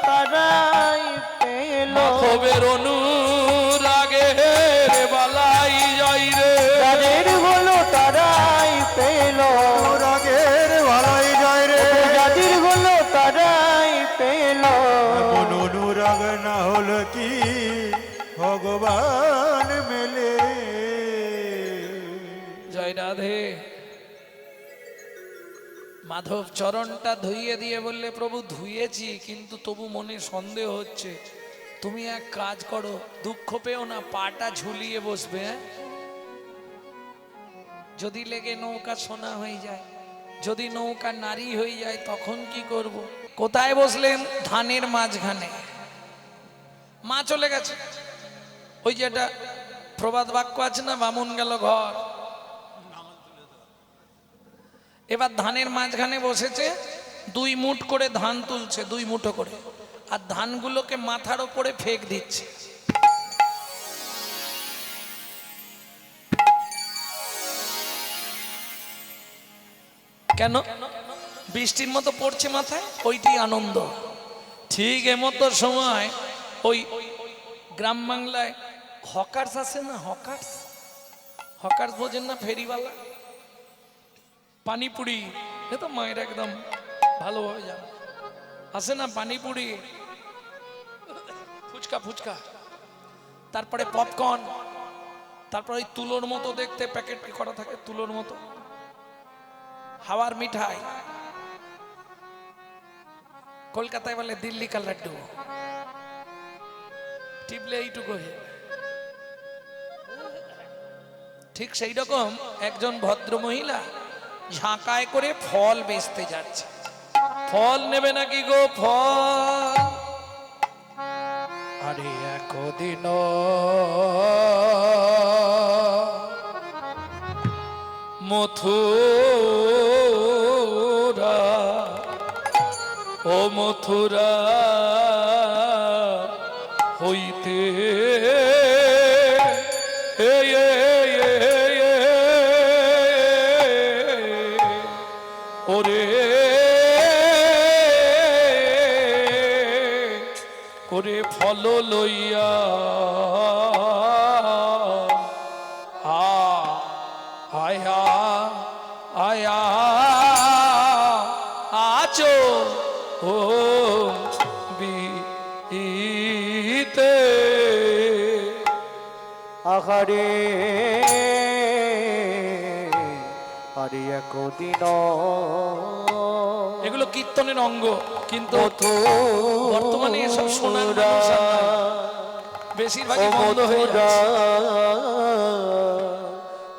তারাই পেল, মাধবের অনুরাগের বালাই জয় রে, যাদের হলো তারাই পেল, অনুরাগের ভালাই যায় রে। যাদের হলো তারাই পেল। এমন অনুরাগ না হলে কি ভগবান মেলে? জয় রাধে। মাধব চরণটা ধুইয়ে দিয়ে বললে, প্রভু ধুয়েছি, কিন্তু তবু মনে সন্দেহ হচ্ছে, তুমি এক কাজ করো, দুঃখ পেও না, পাটা ঝুলিয়ে বসবে, হ্যাঁ? যদি লেগে নৌকা সোনা হয়ে যায়, যদি নৌকা নারী হয়ে যায়, তখন কি করব? কোথায় বসলেন? ধানের মাঝখানে। মা চলে গেছে। ওই যেটা প্রবাদ বাক্য আছে না, বামুন গেল ঘর। এবার ধানের মাঝখানে বসেছে, 2 মুঠ করে ধান তুলছে, 2 মুঠো করে, আর ধানগুলোকে মাথার উপরে ফেক দিচ্ছে। কেন? বৃষ্টির মতো পড়ছে মাথায়, ওইটি আনন্দ। ঠিক এমতো সময় ওই গ্রাম বাংলায় হকার্স আছে না, হকার্স, হকার্স বোঝেন না? ফেরিওয়ালা, পানিপুরি, এ তো মায়ের একদম ভালোভাবে জানে, আছে না? পানিপুরি, ফুচকা ফুচকা, তারপরে পপকর্ন, তারপরে ওই তুলোর মতো দেখতে প্যাকেট করা থাকে, তুলোর মতো হাওয়ার মিঠাই, কলকাতায় বলে দিল্লি কা লাড্ডু, টিপলে এইটুকু হয়ে। ঠিক সেই রকম একজন ভদ্র মহিলা ঝাঁকায় করে ফল বেচতে যাচ্ছে। ফল নেবে নাকি গো? ফল আরে একদিন মথুরা, ও মথুরা হইতে এ এ এ এ ওরে ওরে ফল লইয়া আয়া আয়া আচো ও বিতে আহারে আরে একদিন এগুলো কীর্তনের অঙ্গ, কিন্তু বর্তমানে এসব শোনার মানুষ আর নাই। বেশিরভাগই বন্ধ হয়ে যাচ্ছে।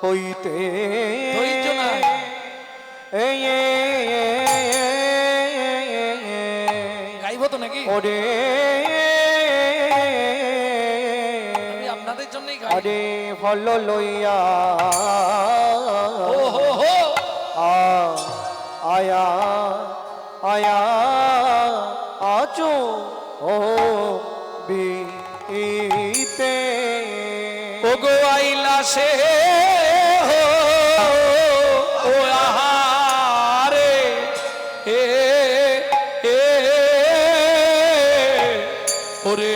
হইতে ধৈর্য নাই। গাইবো তো নাকি? ওরে আমি আপনাদের জন্যই গাই। আরে ফল লইয়া ও হো হো আয়া আয়া আচো ও বিতে ও গো আইলা সে ও আহারে এ এ ওরে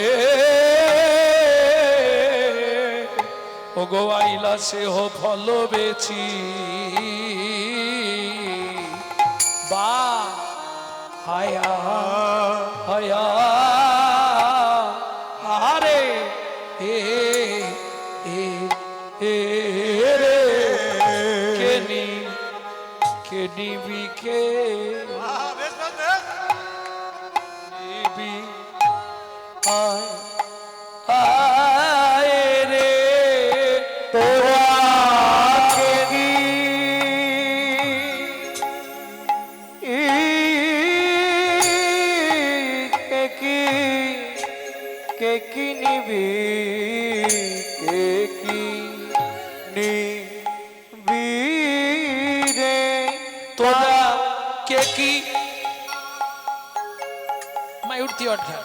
ও গো আইলা সে হো ফল বেচি বা হায়া হায়া আরে এ এ এ রে কেনি কেনিবি কে নিবি আয় আয় রে তোরা কে কি কে কি নিবি কে কি নিবি রে তোরা কে কি मैं उठती और ध्यान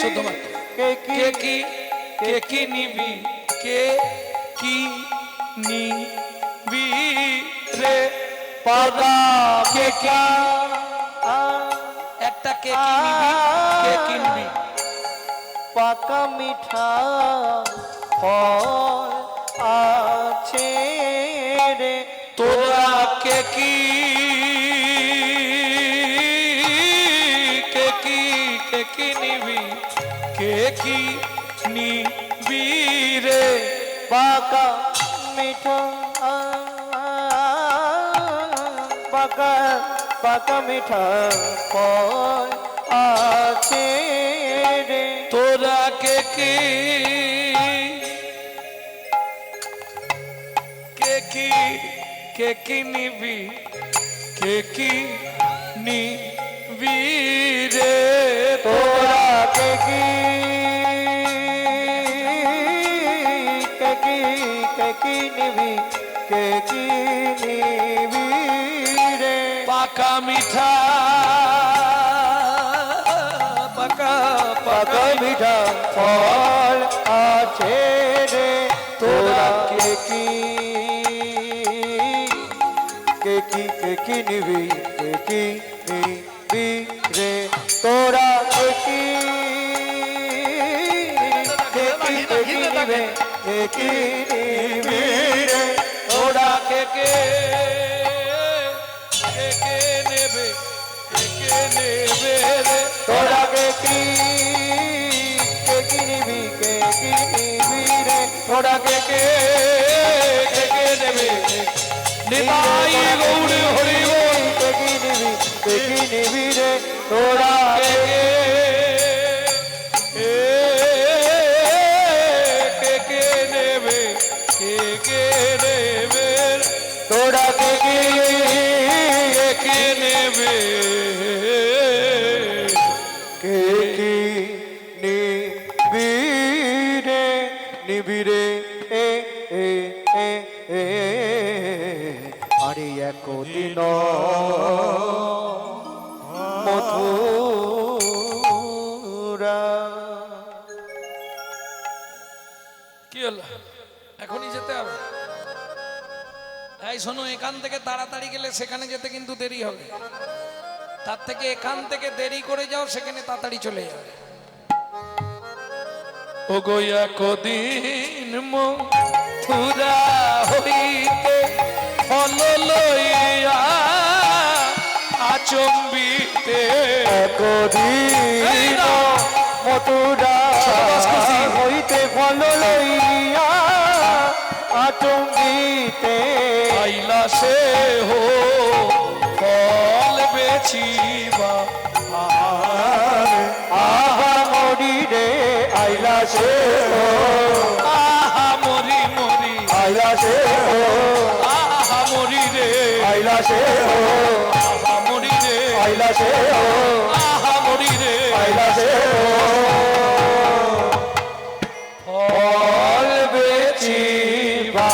चौदह बार কে के की निबी के की निबी रे পাগা के की একটা কে কি নিবি কে কিনবি পাকা মিঠা ফল আছে রে তোরা কে কি নিবি কে কি নিবি রে পাকা মিঠা পাকা পাকা মিঠা ফল আছে রে তোরা কে কি নিবি কে কি নিবি রে তোরা কে কি নিবি কে কি নিবি রে পাকা মিঠা পাকা পাকা মিঠা ফল আছে রে তোরা কে কি নিবি কে কি নিবি রে তোরা কে কি নিবে কে কি নিবি রে তোরা কে নেবে নেবে রে তোরা কে কি নিবি রে তোরা কে নেবে নিতাই গৌর হরি বল কে কি নিবি রে তোরা কে নেবে তোরা কে কে নেবে কি একদিন মথুরা। কি হলো, এখনই যেতে হবে? এই শোনো, এখান থেকে তাড়াতাড়ি গেলে সেখানে যেতে কিন্তু দেরি হবে, তার থেকে এখান থেকে দেরি করে যাও, সেখানে তাড়াতাড়ি চলে যাবে। ও গো একদিন মথুরা হইতে ফল লইয়া আচম্বিতে। একদিন মথুরা হইতে ফল লইয়া আচম্বিতে আইলা সে হো ফল বেচিবা। আহা মরি রে আইলা সে হো, আহা মরি মরি, আইলা সে হো, আহা মরি রে, আইলা সে হো, আহা মরি রে, আইলা সে হো, আহা মরি রে। আইলা সে হো। ফল বেচিবা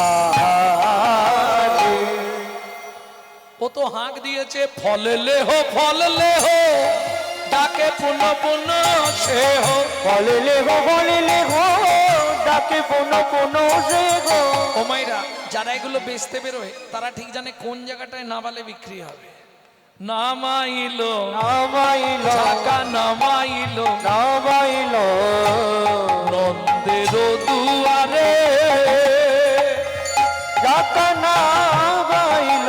আহারে। ও তো হাঁক দিয়েছে ফল লেহো ফল লেহো, ডাকে পুন পুন সে হো। ফলে লেগো ডাকে পুনো পুনো সে গো। ও মাইরা, যারা এগুলো বেচতে বেরোয় তারা ঠিক জানে কোন জায়গাটায় নামালে বিক্রি হবে। নামাইলো নামাইল টাকা, নামাইলো নামাইল নন্দের দুয়ারে। ডাকা নামাইল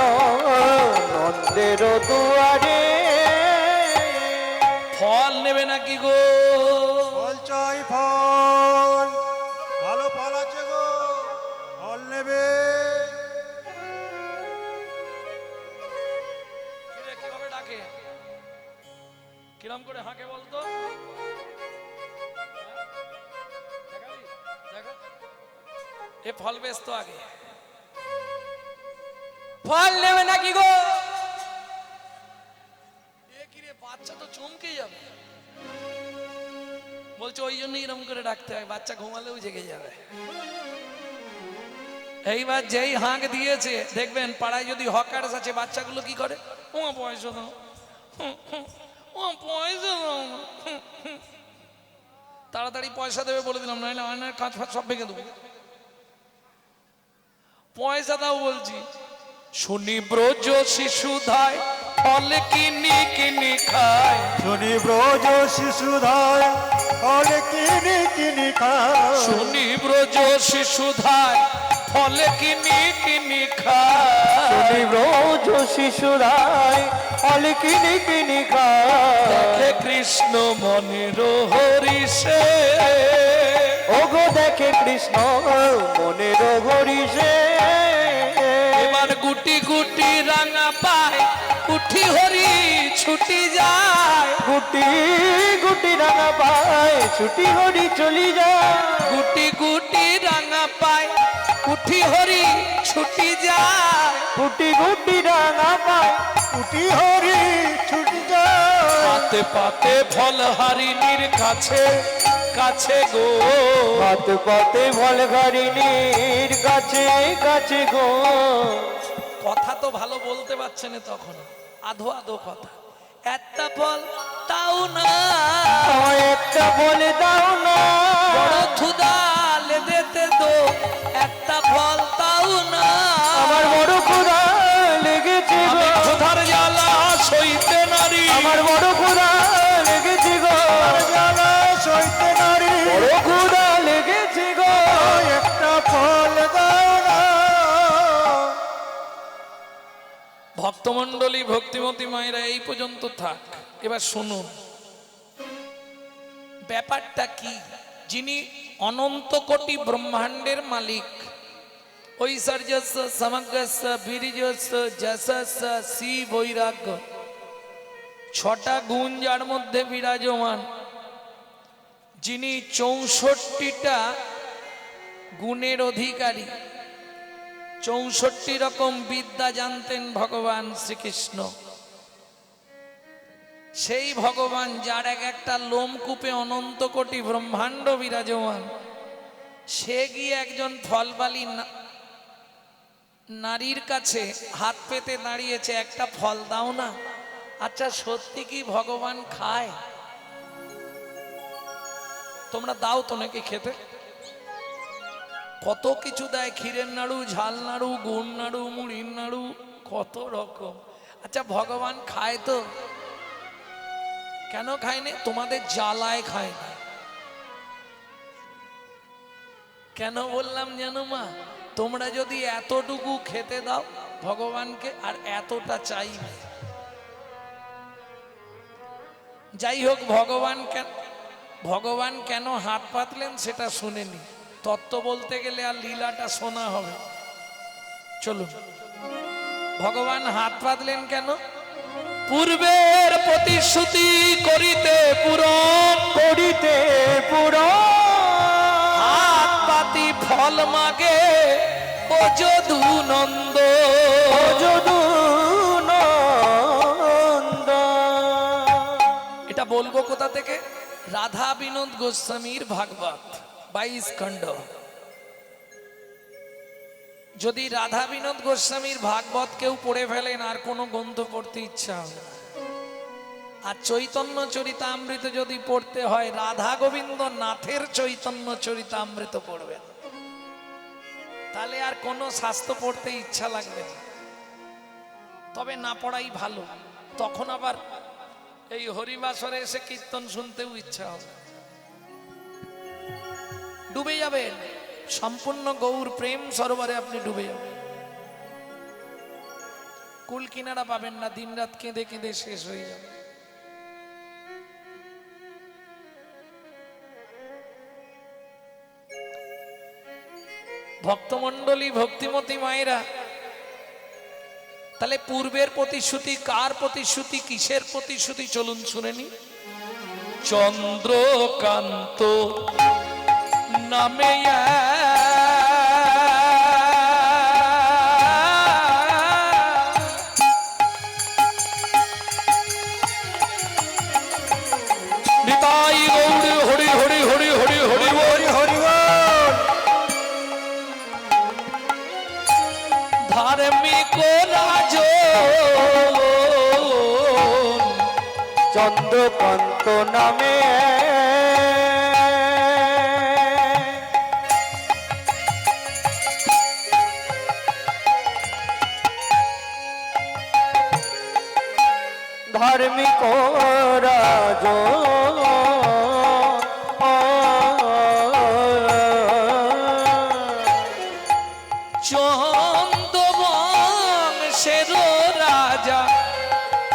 নন্দের দুয়ারে। ফল নেবে নাকি গো? ফল চাই ফল, ভালো ফল আছে গো, ফল নেবে। কিরে, কিভাবে ডাকে, কিরম করে হাঁকে বলতো? দেখাবি? দেখা। এ ফল বেচতো আগে। ফল নেবে নাকি গো? এ কিরে, বাচ্চা তো চমকে যাবে। বলছে ওই জন্য এরকম করে ডাকতে হয়, বাচ্চা ঘুমালেও জেগে যাবে। এইবার যেই হাঁক দিয়েছে, দেখবেন পাড়ায় যদি হকার্স আছে, বাচ্চাগুলো কি করে? ও পয়সা দাও, ও পয়সা দাও। তাড়াতাড়ি পয়সা দেবে বলে দিলাম, নাহলে আয়নার কাঁচ ফাঁচ সব ভেঙে দেবো। পয়সা দাও বলছি। শুনি ব্রজ শিশুধায় ফল কিনি কিনি খায়। শুনি ব্রজ শিশুধায় ফল কিনি কিনি খায়। শুনি ব্রজ শিশুধায় ফল কিনি কিনি খায়। শুনি ব্রজ শিশুরাই ফল কিনি কিনি খায়। দেখে কৃষ্ণ মনের হরিষে। ওগো দেখে কৃষ্ণ মনের হরিষে। এবার গুটি গুটি রাঙা পায়, উঠি হরি ছুটি যায়। গুটি গুটি রাঙা পায় ছুটি হরি চলি যায়। গুটি গুটি রাঙা পায়, উঠি হরি ছুটি যায়। গুটি গুটি রাঙা পায় উটি হরি ছুটি যায়। পাতে পাতে ফল হারিনীর কাছে কাছে গো। হাত পাতে ফল ঘরিনীর কাছে কাছে গো। কথা তো ভালো বলতে পারছে না তখন, আধো আধো কথা। একটা ফল তাও না, আমায় একটা বলে দাও না। বড় ক্ষুধা লেগেতে তো একটা ফল তাও না। আমার বড় ক্ষুধা লেগেছে গো। আমি ক্ষুধার জ্বালা সইতে নারী। আমার বড় ক্ষুধা লেগেছে গো। জ্বালা সইতে নারী, বড় ক্ষুধা লেগেছে গো। একটা ফল দাও না। ভক্তমণ্ডলী, ভক্তিমতী মায়েরা এই পর্যন্ত থাক। এবার শুনুন ব্যাপারটা কি। যিনি অনন্ত কোটি ব্রহ্মাণ্ডের মালিক, ঐশ্বর্যস্য সমগ্রস্য বীর্যস্য যশস্য শ্রী বৈরাগ্য, ছটা গুণ যার মধ্যে বিরাজমান, যিনি 64টা গুণের অধিকারী, 64 রকম বিদ্যা জানতেন ভগবান শ্রীকৃষ্ণ। সেই ভগবান যার এক একটা লোমকূপে অনন্ত কোটি ব্রহ্মাণ্ড বিরাজমান, সে গিয়ে একজন ফলবালি নারীর কাছে হাত পেতে দাঁড়িয়েছে, একটা ফল দাও না। আচ্ছা সত্যি কি ভগবান খায়? তোমরা দাও তো নাকি খেতে? কত কিছু দেয়, ক্ষীরের নাড়ু, ঝাল নাড়ু, গুড় নাড়ু, মুড়ির নাড়ু, কত রকম। আচ্ছা ভগবান খায় তো? কেন খায় না? তোমাদের জ্বালায় খায় না। কেন বললাম জানো মা? তোমরা যদি এতটুকু খেতে দাও ভগবানকে, আর এতটা চাইবে। যাই হোক, ভগবান কেন হাত পাতলেন সেটা শুনেনি। তত্ত্ব বলতে গেলে আর লীলাটা শোনা হবে। চলুন, ভগবান হাত পাতলেন কেন? পূর্বের প্রতিশ্রুতি করিতে পূরণ, করিতে পুরো হাত পাতি ফল মাগে ও যদু নন্দ। যদু নন্দ। এটা বলবো কোথা থেকে? রাধা বিনোদ গোস্বামীর ভাগবত 22 খণ্ড। যদি রাধা বিনোদ গোস্বামীর ভাগবত কেউ পড়ে ফেলেন আর কোনো গ্রন্থ পড়তে ইচ্ছা হবে না। আর চৈতন্য চরিতামৃত যদি পড়তে হয়, রাধা গোবিন্দ নাথের চৈতন্য চরিতামৃত পড়বেন, তাহলে আর কোনো শাস্ত্র পড়তে ইচ্ছা লাগবে না। তবে না পড়াই ভালো, তখন আবার এই হরিবাসরে এসে কীর্তন শুনতেও ইচ্ছা হবে। ডুবে যাবেন সম্পূর্ণ গৌর প্রেম সরোবরে, আপনি ডুবে যাবেন। কুল কিনারা পাবেন না, দিনরাত কেঁদে কেঁদে শেষ হয়ে যাবে। ভক্তমণ্ডলী, ভক্তিমতী মায়েরা, তাহলে পূর্বের প্রতিশ্রুতি কার প্রতিশ্রুতি, কিসের প্রতিশ্রুতি? চলুন শুনে নি। চন্দ্রকান্ত নামে নিতাই গৌর হরি হরি হরি হরি হরি হরি হরি বল। ধার্মিক রাজ চন্দ্রকান্ত নামে ধার্মিক রাজ চন্দ্রবংশের রাজা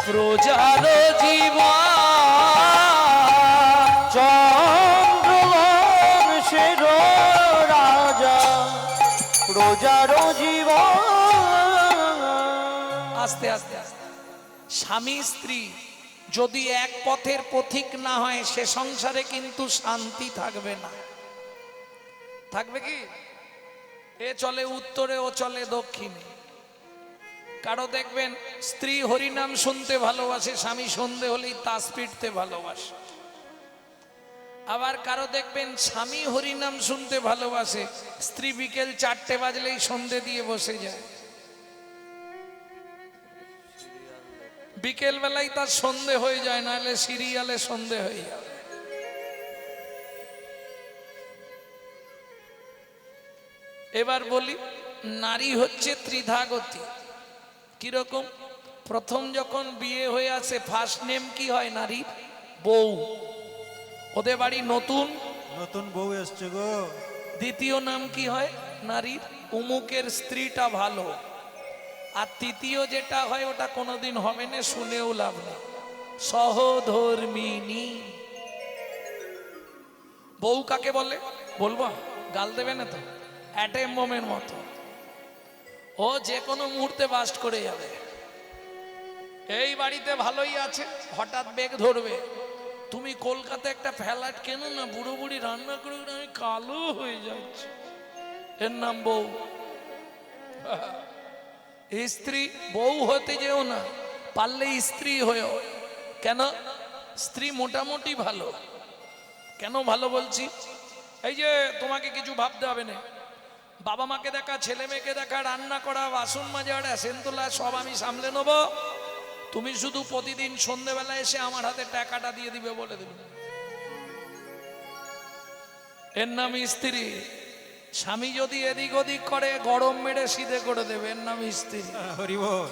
প্রজার জীবা, চন্দ্রবংশের রাজা প্রজার জীবন। আস্তে আস্তে আস্তে। স্বামী স্ত্রী যদি এক পথের পথিক না হয়, সে সংসারে কিন্তু শান্তি থাকবে না। থাকবে কি? এ চলে উত্তরে, ও চলে দক্ষিণে। কারো দেখবেন স্ত্রী হরিনাম শুনতে ভালোবাসে, স্বামী সন্ধে হলেই তাস পিটতে ভালোবাসে। আবার কারো দেখবেন স্বামী হরিনাম শুনতে ভালোবাসে, স্ত্রী বিকেল 4টে বাজলেই সন্ধে দিয়ে বসে যায়। বিকেল বেলায় তার সন্ধে হয়ে যায়, নাহলে সিরিয়ালে সন্ধে হয়ে যাবে। এবার বলি, নারী হচ্ছে ত্রিধাগতি। কিরকম? প্রথম যখন বিয়ে হয়ে আসে, ফার্স্ট নেম কি হয় নারীর? বউ। ওদের বাড়ি নতুন, নতুন বউ এসছে গো। দ্বিতীয় নাম কি হয় নারীর? উমুকের স্ত্রীটা ভালো। আর তৃতীয় যেটা হয়, ওটা কোনোদিন হবে না, শুনেও লাভ নেই, সহধর্মিনী। বউ কাকে বলে বলবো? গাল দেবে না তো? অ্যাটম বোমের মতো, ও যে কোনো মুহূর্তে বাস্ট করে যাবে। এই বাড়িতে ভালোই আছে, হঠাৎ বেগ ধরবে। তুমি কলকাতায় একটা ফ্ল্যাট কেন না, বুড়ো বুড়ি রান্না করে আমি কালো হয়ে যাচ্ছি। এর নাম বউ। স্ত্রী বউ হতে যেও না, পারলে স্ত্রী হয়েও। কেন? স্ত্রী মোটামুটি ভালো। কেন ভালো বলছি? এই যে তোমাকে কিছু ভাবতে হবে না, বাবা মাকে দেখা, ছেলে মেয়েকে দেখা, রান্না করা, বাসন মাজা, রেশন তোলা সব আমি সামলে নেব। তুমি শুধু প্রতিদিন সন্ধ্যেবেলা এসে আমার হাতে টাকাটা দিয়ে দিবে, বলে দেবে। এর নাম স্ত্রী। স্বামী যদি এদিক ওদিক করে গরম মেরে সিধে করে দেবে, এর নাম স্ত্রী। হরি বল।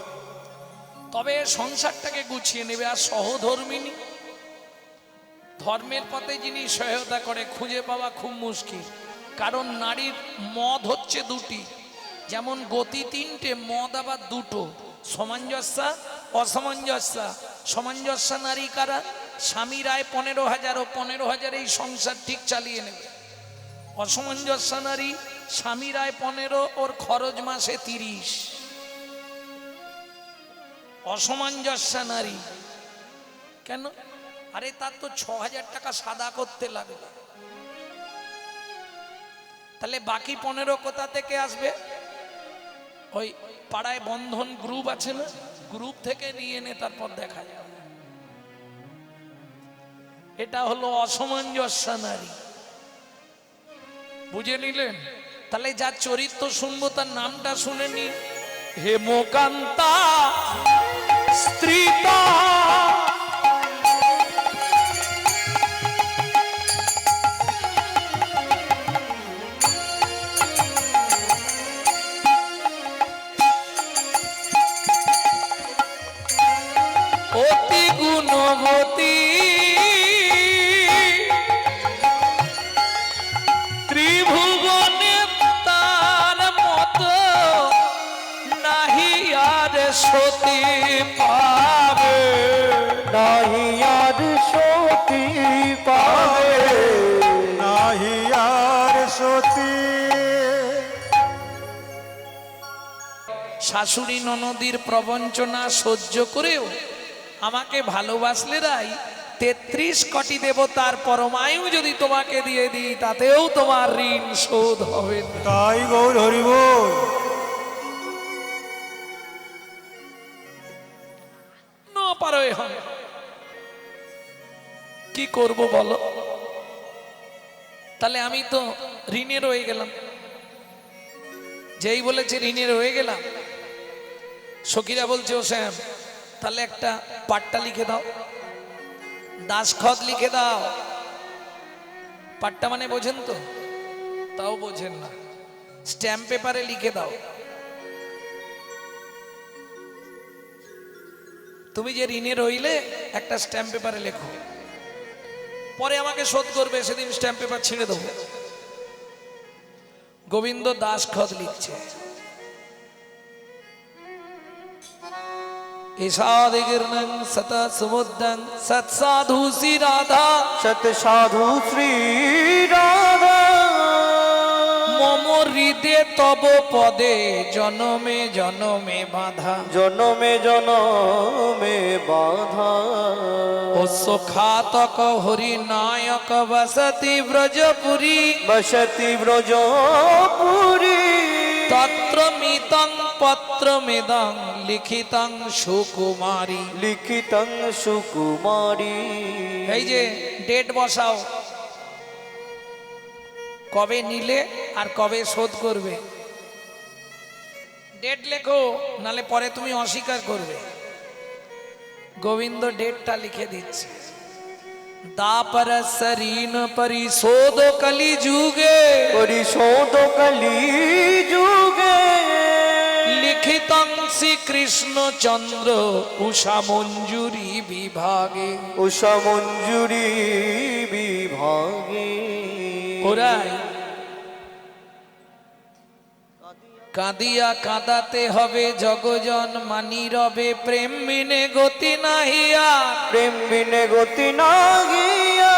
তবে সংসারটাকে গুছিয়ে নেবে। আর সহধর্মিনী, ধর্মের পথে যিনি সহায়তা করে, খুঁজে পাওয়া খুব মুশকিল। কারণ নারীর মদ হচ্ছে দুটি, যেমন গতি তিনটে, মদ আবার দুটো। সামঞ্জস্যা, অসামঞ্জস্যা। সামঞ্জস্যা নারী কারা? স্বামীর আয় 15,000 ও 15,000 এই সংসার ঠিক চালিয়ে নেবে। অসামঞ্জস্য নারী, স্বামীর আয় 15, ওর খরচ মাসে 30। অসামঞ্জস্য নারী কেন? আরে তার তো 6,000 টাকা সাদা করতে লাগবে, তাহলে বাকি 15 কোথা থেকে আসবে? ওই পাড়ায় বন্ধন গ্রুপ আছে না, গ্রুপ থেকে নিয়ে এনে তারপর দেখা যাবে। এটা হলো অসামঞ্জস্য নারী। বুঝে নিলেন? তাহলে যার চরিত্র শুনবো তার নামটা শুনে নিন। হেমকান্তা স্ত্রীতা, অতি গুণবতী, ত্রিভুবনে তার মতো নাহি আর সতী পাবে, নাহি আর সতী পাবে, নাহি আর সতী। শাশুড়ি ননদির প্রবঞ্চনা সহ্য করেও আমাকে ভালোবাসলে রাই 33 কোটি দেবতার পরমায়ু যদি তোমাকে দিয়ে দিই, তাতেও তোমার ঋণ শোধ হবে না। তাই গৌর হরি বল। না পারো এখন কি করব বলো? তাহলে আমি তো ঋণে রয়ে গেলাম। যেই বলেছে ঋণে রয়ে গেলাম, সখীরা বলছে ও শ্যাম তাহলে একটা পাট্টা লিখে দাও, দাসখত লিখে দাও। পাট্টা মানে বোঝেন তো? তাও বোঝেন না। স্ট্যাম্প পেপারে লিখে দাও। তুমি যে ঋণে রইলে একটা স্ট্যাম্প পেপারে লেখো, পরে আমাকে শোধ করবে, সেদিন স্ট্যাম্প পেপার ছিঁড়ে দেবো। গোবিন্দ দাসখত লিখছে। ঈশাদিগির্ণং সত সমুদ্রং সৎসাধু শ্রী রাধা, সত সাধু শ্রী রাধা, মম হৃদে তব পদে জনমে জনমে বাধা, জনমে জনমে বাধা। অশ্ব খাতক হরি নায়ক বসতি ব্রজপুরী, বসতি ব্রজপুরী, তত্র মিতং পত্র মেদং লিখিতং সুকুমারী। লিখিতং সুকুমারী। এই যে ডেট বসাও, কবে নিলে আর কবে শোধ করবে, ডেট লেখো, নালে পরে তুমি অস্বীকার করবে। গোবিন্দ ডেটটা লিখে দিচ্ছে। দাপর ঋণ পরিশোধ কলি যুগে, পরিশোধ কলি যুগে, লিখিতং শ্রী কৃষ্ণ চন্দ্র উষা মঞ্জুরি বিভাগে। উষা মঞ্জুরি বিভাগে। ওরাই কাঁদিয়া কাঁদাতে হবে জগজন, মানি রবে প্রেম বিনে গতি নাহিয়া, প্রেম বিনে গতি নাহিয়া।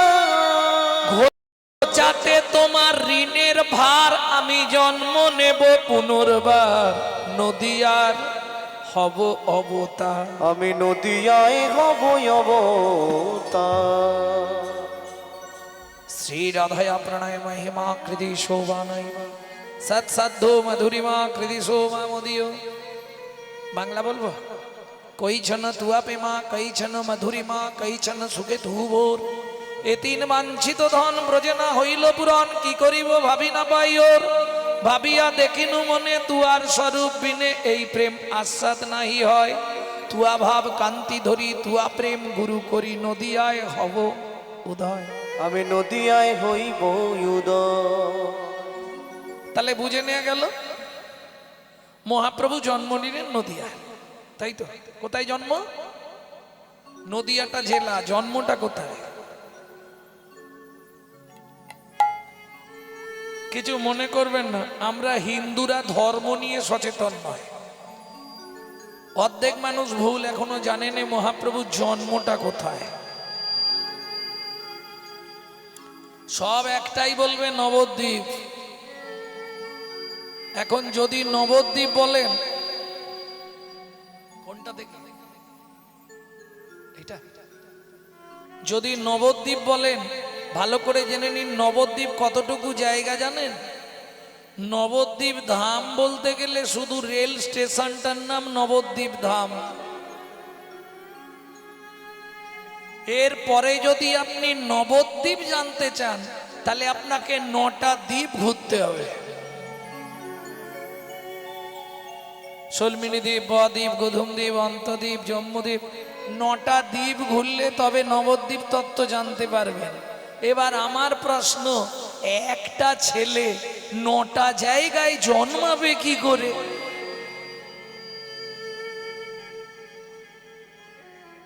যাতে তোমার ঋণের ভার আমি জন্ম নেব পুনর্বার, নদিয়ার হব অবতার। আমি নদিয়ায় হব অবতার। শ্রী রাধায়া প্রণয় মহিমা কৃতি শোভা নৈবা, সৎসাধ্য মধুরিমা কৃতি শোভা মোদিও। বাংলা বলবো। কই ছন তুয়া পেমা, কই ছন মধুরিমা, কই ছন সুখে তুভোর। এ তিন বাঞ্ছিত ধন ব্রজে না হইল পুরাণ, কি করিব ভাবি না পাই ওর। ভাবিয়া দেখিনু মনে তুয়ার স্বরূপ বিনে এই প্রেম আস্বাদ নাহি হয়। তুয়া ভাব কান্তি ধরি তুয়া প্রেম গুরু করি নদিয়ায় হব উদয়। আমি নদিয়ায় হইব উদয়। তাহলে বুঝে নেওয়া গেল মহাপ্রভু জন্ম নিলেন নদিয়ায়, তাই তো? কোথায় জন্ম? নদিয়াটা জেলা, জন্মটা কোথায়? কিছু মনে করবেন না, আমরা হিন্দুরা ধর্ম নিয়ে সচেতন নয়। অর্ধেক মানুষ ভুল এখনো জানেন মহাপ্রভুর জন্মটা কোথায়। সব একটাই বলবে নবদ্বীপ। এখন যদি নবদ্বীপ বলেন, কোনটা দেখি এটা, যদি নবদ্বীপ বলেন ভালো করে জেনে নিন নবদ্বীপ কতটুকু জায়গা জানেন? নবদ্বীপ ধাম বলতে গেলে শুধু রেল স্টেশনটার নাম নবদ্বীপ ধাম। এরপরে যদি আপনি নবদ্বীপ জানতে চান তাহলে আপনাকে 9টা দ্বীপ ঘুরতে হবে। সলমিনী দ্বীপ, বদ্বীপ, গোধুম দ্বীপ, অন্তদ্বীপ, জম্মুদ্বীপ, 9টা দ্বীপ ঘুরলে তবে নবদ্বীপ তত্ত্ব জানতে পারবেন। এবার আমার প্রশ্ন, একটা ছেলে 9টা জায়গায় জন্মাবে কি করে?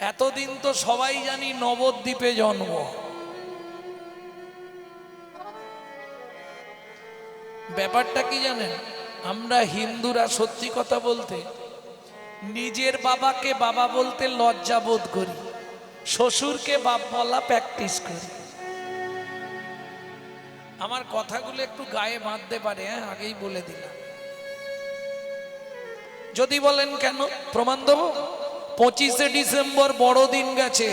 এতদিন তো সবাই জানি নবদ্বীপে জন্ম। ব্যাপারটা কি জানেন? আমরা হিন্দুরা সত্যি কথা বলতে নিজের বাবাকে বাবা বলতে লজ্জা বোধ করি, শ্বশুরকে বাপ বলা প্র্যাকটিস করি। আমার কথাগুলো একটু গায়ে বাঁধতে পারে, আগেই বলে দিলাম। যদি বলেন কেন, প্রমাণ দেবো। 25শে ডিসেম্বর বড়দিন গেছে,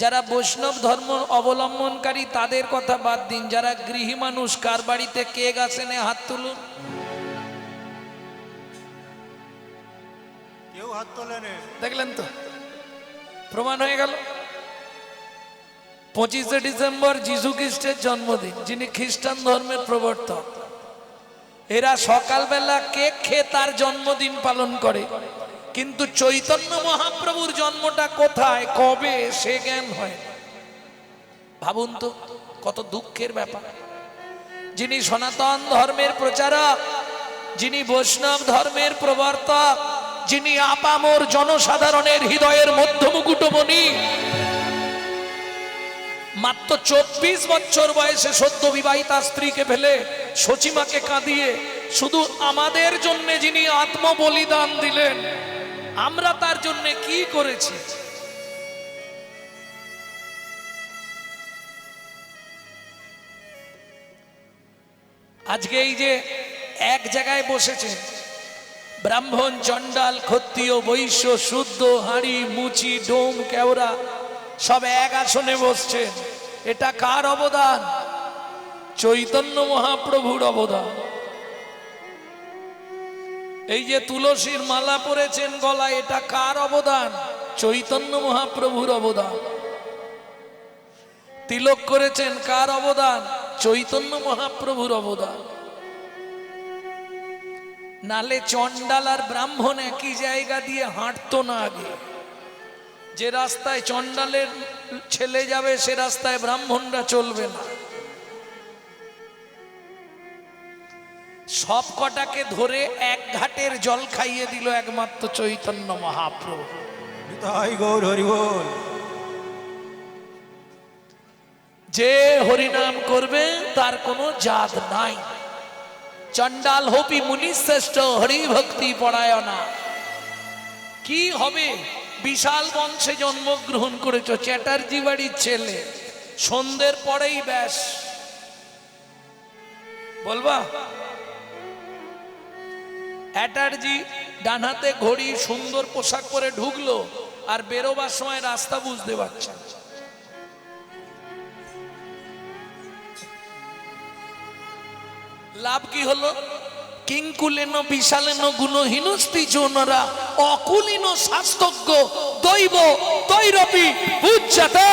যারা বৈষ্ণব ধর্ম অবলম্বনকারী তাদের কথা বাদ দিন, যারা গৃহী মানুষ কার বাড়িতে কেক আসেনে হাত তুলুন। কেউ হাত তোলেনি। দেখলেন তো, প্রমাণ হয়ে গেল। 25শে ডিসেম্বর যিশু খ্রিস্টের জন্মদিন, যিনি খ্রিস্টান ধর্মের প্রবর্তক। এরা সকালবেলা কেক খেয়ে তার জন্মদিন পালন করে, কিন্তু চৈতন্য মহাপ্রভুর জন্মটা কোথায় কবে সে জ্ঞান হয় না। ভাবুন তো কত দুঃখের ব্যাপার। যিনি সনাতন ধর্মের প্রচারক, যিনি বৈষ্ণব ধর্মের প্রবর্তক, যিনি আপামর জনসাধারণের হৃদয়ের মধ্যমুকুটমণি, মাত্র 24 বছর বয়সে সদ্য বিবাহিতা স্ত্রীকে ফেলে সচিমাকে কাঁদিয়ে শুধু আমাদের জন্য যিনি আত্মবলিদান দিলেন, আমরা তার জন্য কি করেছি? আজকে এই যে এক জায়গায় বসেছেন ব্রাহ্মণ, চণ্ডাল, ক্ষত্রিয়, বৈশ্য, শুদ্ধ, হাঁড়ি, মুচি, ডোম, কেওড়া সব এক আসনে বসছেন। এটা কার অবদান? চৈতন্য মহাপ্রভুর অবদান। এই যে তুলসীর মালা পরেছেন গলায়, এটা কার অবদান? চৈতন্য মহাপ্রভুর অবদান। তিলক করেছেন, কার অবদান? চৈতন্য মহাপ্রভুর অবদান। নালে চণ্ডাল আর ব্রাহ্মণ একই জায়গা দিয়ে হাঁটতো না আগে। যে রাস্তায় চণ্ডালের ছেলে যাবে সে রাস্তায় ব্রাহ্মণরা চলবে না। সব কটাকে ধরে এক ঘাটের জল খাইয়ে দিল একমাত্র চৈতন্য মহাপ্রভু। তাই গৌর হরি বল। যে হরিনাম করবে তার কোনো জাত নাই। চণ্ডাল হপি মুনি শ্রেষ্ঠ, হরি ভক্তি পরায়ণা। কি হবে? বিশাল বংশে জন্মগ্রহণ করেছ, চ্যাটার্জি বাড়ির ছেলে, সন্ধ্যের পরেই ব্যাস বলবা। চ্যাটার্জি ডান হাতে ঘড়ি, সুন্দর পোশাক পরে ঢুকলো, আর বেরোবার সময় রাস্তা বুঝতে পারছে। লাভ কি হলো? কিঙ্কুলেন বিশালেন গুণহীনস্তি জনরা অকুলীন শাস্ত্রজ্ঞ দৈব দৈরপি উচ্চতে।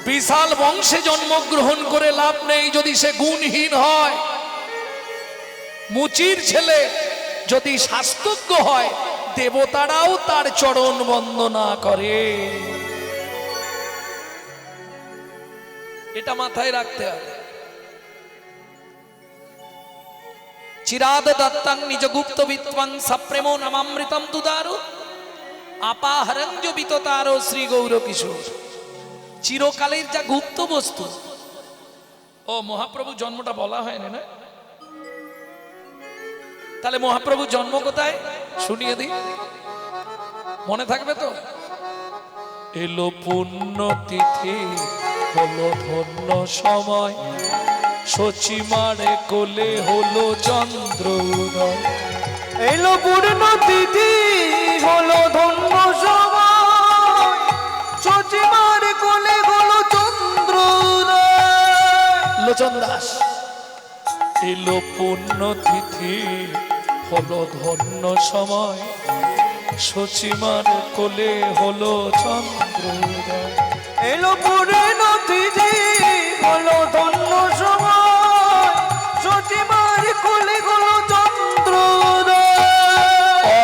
বিশাল বংশে জন্মগ্রহণ করে লাভ নেই যদি সে গুণহীন হয়। মুচির ছেলে যদি শাস্ত্রজ্ঞ হয়, দেবতারাও তার চরণ বন্দনা করে। এটা মাথায় রাখতে হবে। চিরাদ দত্তাং নিজ গুপ্ত বিত্বাং সপ্রেমো নামামৃতম দুদারু আপাহরঞ্জ বিততারো শ্রী গৌর কিশোর। চিরকালের যা গুপ্ত বস্তু। ও মহাপ্রভু জন্মটা বলা হয়নি না? তাহলে মহাপ্রভু জন্ম কোথায় শুনিয়ে দিই, মনে থাকবে তো? এলো পুণ্য তিথি হলো ধন্য সময়, সচিমারে কোলে হলো চন্দ্র উদয়। এলো পূর্ণ তিথি হলো ধন্য সময়, সচিমার কোলে হলো চন্দ্র লোচন দাস। এলো পুণ্য তিথি হলো ধন্য সময়, সচিমার কোলে হলো চন্দ্র উদয়। এলো পূর্ণ তিথি হলো ধন্য সময়, সচিমার কোলে হলো চন্দ্র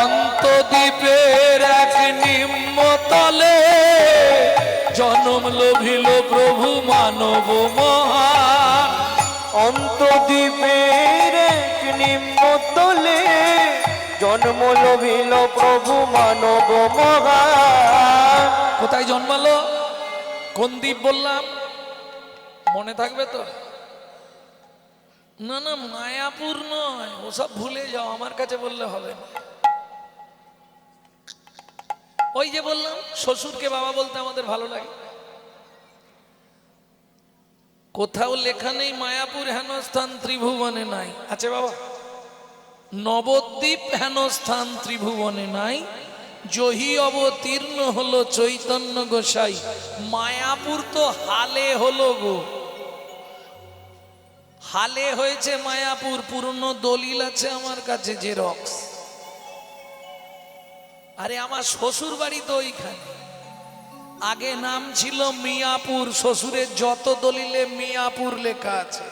অন্তদ্বীপের এক নিম্নতলে জনম লোভিল প্রভু মানব মহান। অন্তদ্বীপের এক নিম্নতলে জন্ম লভিল প্রভু মানব মহান। কোথায় জন্মালো? কোন দ্বীপ বললাম? মনে থাকবে তো? না না, মায়াপুর নয়, ওসব ভুলে যাও, আমার কাছে বললে হবে না। ওই যে বললাম শ্বশুরকে বাবা বলতে আমাদের ভালো লাগে। কোথাও লেখা নেই মায়াপুর হেন স্থান ত্রিভুবনে নাই, আছে বাবা? নবদ্বীপ হেন স্থান ত্রিভুবনে নাই, জহি অবতীর্ণ হলো চৈতন্য গোসাই। মায়াপুর তো হালে হলো গো, হালে হয়েছে মায়াপুর। পুরনো দলিল আছে আমার কাছে, জেরক্স। আরে আমার শ্বশুর বাড়ি তো ওইখানে। আগে নাম ছিল মিয়াপুর, শ্বশুরের যত দলিলে মিয়াপুর লেখা আছে।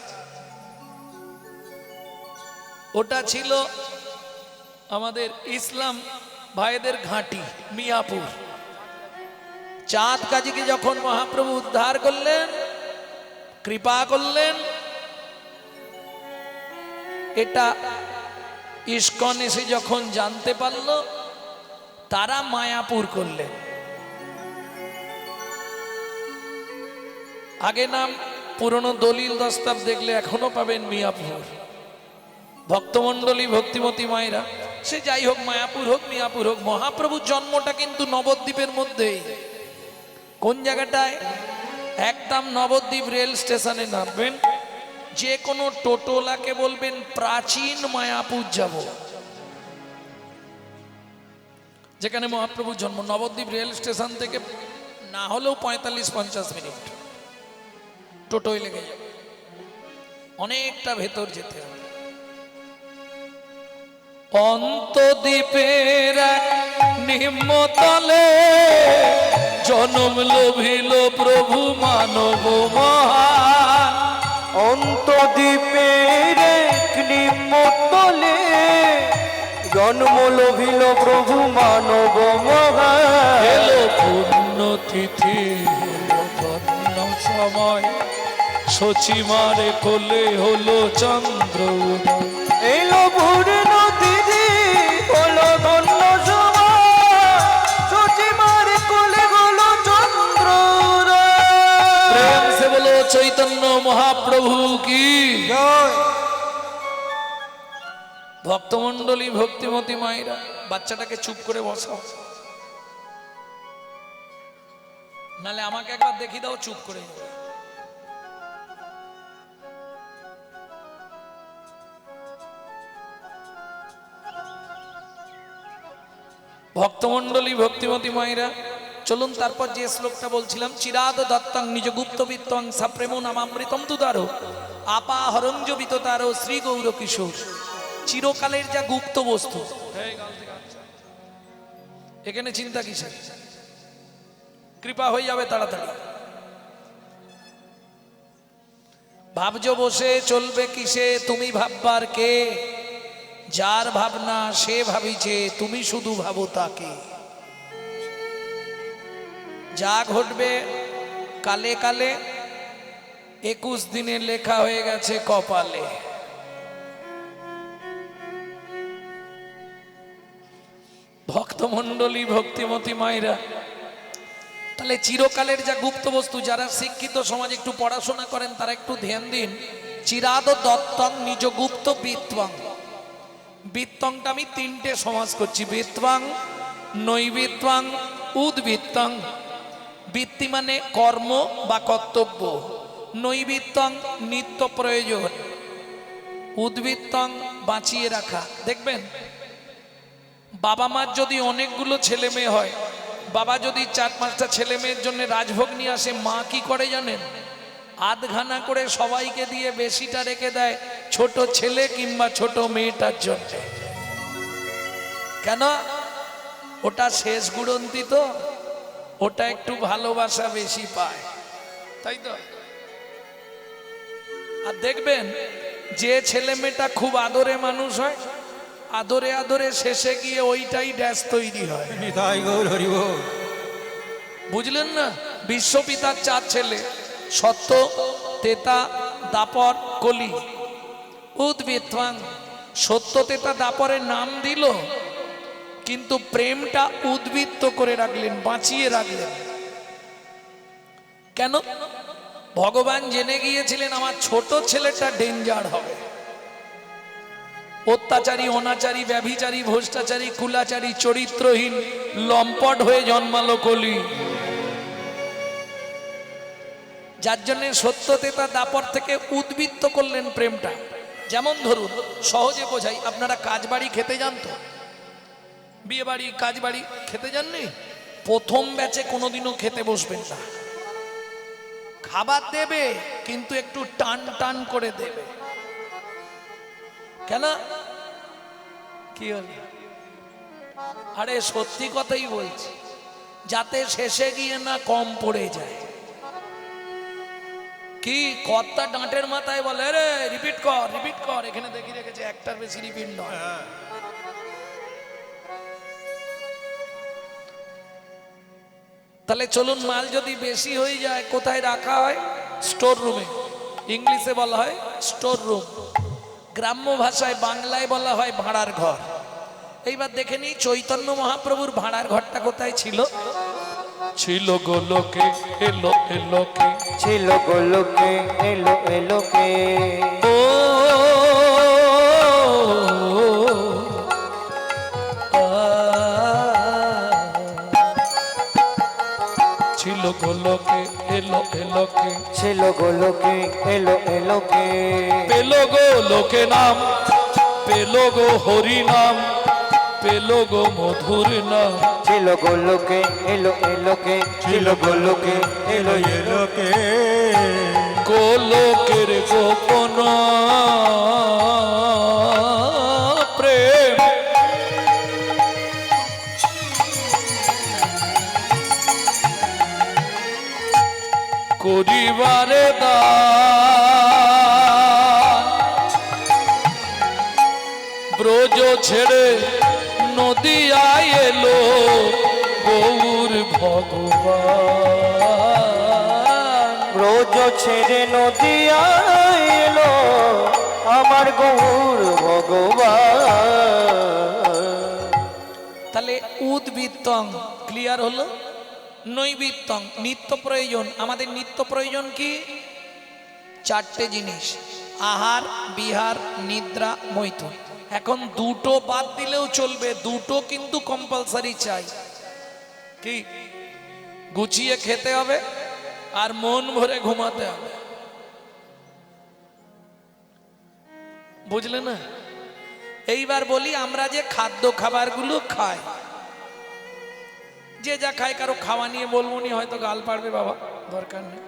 ওটা ছিল আমাদের ইসলাম ভাইদের ঘাঁটি, মিয়াপুর। চাঁদ কাজীকে যখন মহাপ্রভু উদ্ধার করলেন, কৃপা করলেন, এটা ইস্কন এসে যখন জানতে পারলো, তারা মায়াপুর করলেন। আগে নাম পুরনো দলিল দস্তাব দেখলে এখনো পাবেন মিয়াপুর। ভক্তমণ্ডলী ভক্তিমতী মায়েরা, সে যাই হোক, মায়াপুর হোক মিয়াপুর হোক, মহাপ্রভুর জন্মটা কিন্তু নবদ্বীপের মধ্যেই। কোন জায়গাটায়? একদম নবদ্বীপ রেল স্টেশনে নামবেন, যে কোনো টোটোলাকে বলবেন প্রাচীন মায়াপুর যাব, যেখানে মহাপ্রভুর জন্ম। নবদ্বীপ রেল স্টেশন থেকে না হলেও 45-50 মিনিট টোটোয় লেগে যাবে, অনেকটা ভেতর যেতে হবে। অন্তদ্বীপের নিম্নতলে জনম লোভিল প্রভু মানব মহান। অন্তদ্বীপের এক নিম্নতলে জন্ম লভিল প্রভু মানব মহান। এলো পুণ্য তিথি হলো ধন্য সময়, সচিমারে কোলে হলো চন্দ্র উদয়। এলো পূর্ণ তিথি হলো ধন্য সময়, সচিমার কোলে হলো চন্দ্র প্রেম সে বলো চৈতন্য মহাপ্রভু কি জয়। ভক্তমণ্ডলী ভক্তিমতী মায়েরা, বাচ্চাটাকে চুপ করে বসাও, নালে আমাকে একবার দেখিয়ে দাও চুপ করে। ভক্তমণ্ডলী ভক্তিমতী মায়েরা, চলুন তারপর যে শ্লোকটা বলছিলাম, চিরাদ দত্তাং নিজ গুপ্ত বিত্তং সাপ্রেমো নামামৃতম দুদারো আপাহরঞ্জ বিততারো শ্রী গৌর কিশোর। চিরকালের যা গুপ্ত বস্তু, এখানে চিন্তা কিসের? কৃপা হয়ে যাবে তাড়াতাড়ি। ভাবছো বসে চলবে কিসে, তুমি ভাববার কে? যার ভাবনা সে ভাবিছে, তুমি শুধু ভাবো তাকে। যা ঘটবে কালে কালে 21 দিনে লেখা হয়ে গেছে কপালে। ভক্তমণ্ডলী, ভক্তিমতী মায়েরা, তাহলে চিরকালের যা গুপ্ত বস্তু, যারা শিক্ষিত সমাজ একটু পড়াশোনা করেন তারা একটু ধ্যান দিন। চিরাদ দত্তং নিজ গুপ্ত বিত্বং। বিত্তংটা আমি 3টে সমাজ করছি, বিত্বাং, নৈবিত্বাং, উদ্বৃত্তং। বৃত্তি মানে কর্ম বা কর্তব্য, নৈবিত্তং নিত্য প্রয়োজন, উদ্বৃত্তং বাঁচিয়ে রাখা। দেখবেন বাবা মার যদি অনেকগুলো ছেলে মেয়ে হয়, বাবা যদি 4-5টা ছেলে মেয়ের জন্য রাজভোগ নিয়ে আসে, মা কি করে জানেন? আধখানা করে সবাইকে দিয়ে বেশিটা রেখে দেয় ছোট ছেলে কিংবা ছোট মেয়েটার জন্য। কেন? ওটা শেষ গুড়ন্তি তো, ওটা একটু ভালোবাসা বেশি পায়, তাই তো? আর দেখবেন যে ছেলে মেয়েটা খুব আদরে মানুষ হয়, আদরে আদরে শেষে গিয়ে ওইটাই ড্যাশ তৈরি হয়। নিতাই গৌর হরি বল। বুঝলেন না? বিশ্বপিতার 4 ছেলে, সত্য, তেতা, দাপর, কলি। উদ্বৃত্তাং, সত্য তেতা দাপরের নাম দিল, কিন্তু প্রেমটা উদ্বৃত্ত করে রাখলেন, বাঁচিয়ে রাখলেন। কেন? ভগবান জেনে গিয়েছিলেন আমার ছোট ছেলেটা ডেঞ্জার হবে, অত্যাচারী, অনাচারী, ব্যভিচারী, ভ্রষ্টাচারী, কুলাচারী, চরিত্রহীন, লম্পট হয়ে জন্মালো কলি। যার জন্য সত্যতেতা দাপর থেকে উদ্বৃত্ত করলেন প্রেমটা। যেমন ধরুন, সহজে বোঝাই, আপনারা কাজ বাড়ি খেতে যান তো? বিয়ে বাড়ি, কাজ বাড়ি খেতে যাননি? প্রথম ব্যাচে কোনোদিনও খেতে বসবেন না। খাবার দেবে কিন্তু একটু টান টান করে দেবে। কেন? কি হল? আরে সত্যি কথাই বলছি, যাতে শেষে গিয়ে না কম পড়ে যায়। কি কর্তা ডাঁটের মাথায় বলে, রে রিপিট কর, রিপিট কর। এখানে দেখি রেখেছে একটার বেশি রিপিট নয়। তাহলে চলুন, মাল যদি বেশি হয়ে যায় কোথায় রাখা হয়? স্টোর রুমে। ইংলিশে বলা হয় স্টোর রুম, গ্রাম্য ভাষায় বাংলায় বলা হয় ভাড়ার ঘর। এইবার দেখে নিই চৈতন্য মহাপ্রভুর ভাড়ার ঘরটা কোথায় ছিল? ছিল গোলকে, এলো এলোকে, ছিল গোলকে, এলো এলোকে। ও ছিল গোলকে, এলো এলোকে, ছিল গোলকে, এলো এলোকে। পেলো গো লোকে নাম, পেলো গো হরি নাম, পেলো গো মধুর নাম। ছিল গোলকে, এলো এলোকে, ছিল গোলকে, এলো এলোকে গোলকের গোপন প্রেম করিবারে দান। ব্রজ ছেড়ে নদিয়ায় এলো গৌর ভগবান। ব্রজ ছেড়ে নদিয়া এলো আমার গৌর ভগবান। তাহলে উদ্বৃত্তং ক্লিয়ার হলো। নৈবৃত্তং নিত্য প্রয়োজন। আমাদের নিত্য প্রয়োজন কি? 4টে জিনিস, আহার, বিহার, নিদ্রা, মৈথুন। এখন 2টো বাদ দিলেও চলবে, 2টো কিন্তু কম্পালসারি চাই। কি? গুছিয়ে খেতে হবে আর মন ভরে ঘুমাতে হবে। বুঝলে না? এইবার বলি, আমরা যে খাদ্য খাবারগুলো খাই, যে যা খায়, কারো খাওয়া নিয়ে বলবো নি, হয়তো গাল পাড়বে, বাবা দরকার নেই।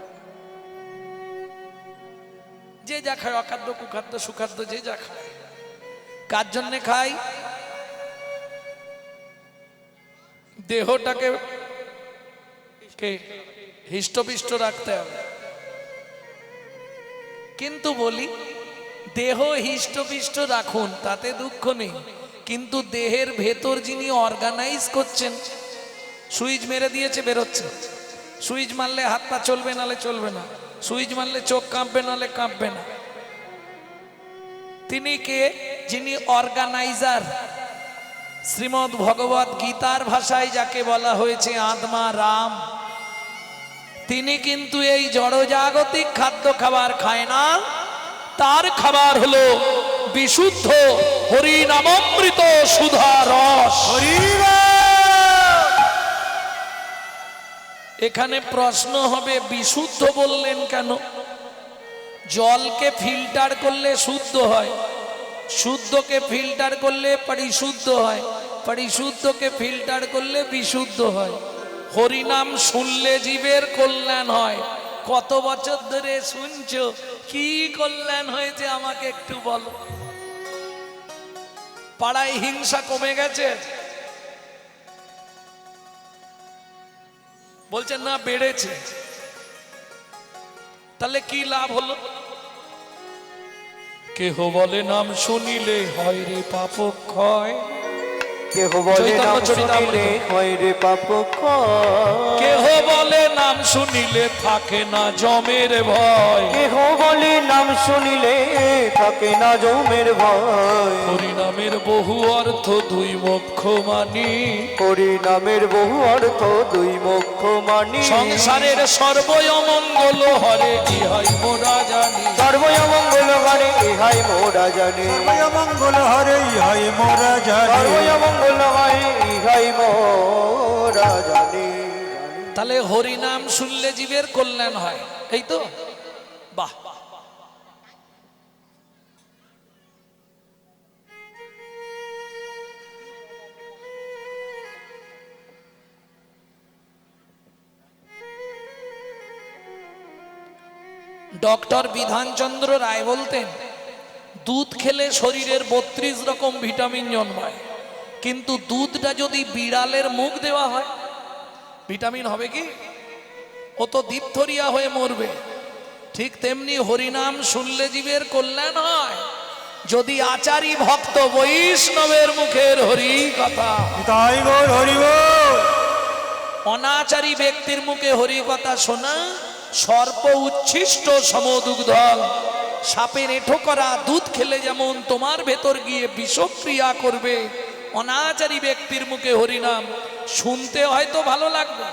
যে যা খায়, অখাদ্য, কুখাদ্য, সুখাদ্য, যে যা খায়, কার জন্যে খাই? দেহটাকে হিষ্টপিষ্ট রাখতে হবে। কিন্তু বলি দেহ হিষ্টপিষ্ট রাখুন, তাতে দুঃখ নেই, কিন্তু দেহের ভেতর যিনি অর্গানাইজ করছেন, সুইচ মেরে দিয়েছে বেরোচ্ছে, সুইচ মারলে হাত পা চলবে নালে চলবে না, সুইচ মারলে চোখ কাঁপবে নালে কাঁপবে না। তিনি কে? যিনি অর্গানাইজার। শ্রীমদ্ ভগবত গীতার ভাষায় যাকে বলা হয়েছে আত্মা রাম, তিনি কিন্তু এই জড়জাগতিক খাদ্য খাবার খায় না, তার খাবার হলো বিশুদ্ধ হরি নামামৃত সুধা রস। এখানে প্রশ্ন হবে বিশুদ্ধ বললেন কেন? জলকে ফিল্টার করলে শুদ্ধ হয়, শুদ্ধকে ফিল্টার করলে পরিশুদ্ধ হয়, পরিশুদ্ধকে ফিল্টার করলে বিশুদ্ধ হয়। হরিনাম শুনলে জীবের কল্যাণ হয়। কত বছর ধরে শুনছো, কি কল্যাণ হয়েছে আমাকে একটু বলো। পাড়ায় হিংসা কমে গেছে? বলছেন না বেড়েছে। তাহলে কি লাভ হলো? কেহ বলে নাম শুনিলে হয় রে পাপ ক্ষয়, কেহ বলে নাম শুনিলে হয় রে পাপ ক্ষয়, কেহ বলে নাম শুনিলে থাকে না যমের ভয়, কেহ বলে নাম শুনিলে থাকে না যমের ভয়। হরি নামের বহু অর্থ দুই মোক্ষ মানি, হরি নামের বহু অর্থ দুই মোক্ষ মানি, সংসারের সর্বমঙ্গল হরে ইহাই মোরা জানি, সর্বমঙ্গল হরে ইহাই মোরা জানি, মঙ্গল হরে ইহাই মোরা জানি। সর্বমঙ্গল হরে ইহাই মোরা জানি। তাহলে হরি নাম শুনলে জীবের কল্যাণ হয়, এই তো? বাহ। ডক্টর বিধানচন্দ্র রায় বলতেন দুধ খেলে শরীরের 32 রকম ভিটামিন জন্মায়, কিন্তু দুধটা যদি বিড়ালের মুখ দেওয়া হয় ভিটামিন হবে কি? ও তো ডিপথোরিয়া হয়ে মরবে। ঠিক তেমনি হরিনাম শুনলে জীবের কল্যাণ হয়। যদি আচারী ভক্ত বৈষ্ণবের মুখের হরি কথা, তাই গৌর হরি বল। অনাচারী ব্যক্তির মুখে হরি কথা শোনা সর্প উচ্ছিষ্ট সমদুগ্ধল। সাপের এঁঠো করা দুধ খেলে যেমন তোমার ভেতর গিয়ে বিষক্রিয়া করবে, অনাচারী ব্যক্তির মুখে হরিনাম শুনতে হয়তো ভালো লাগবে,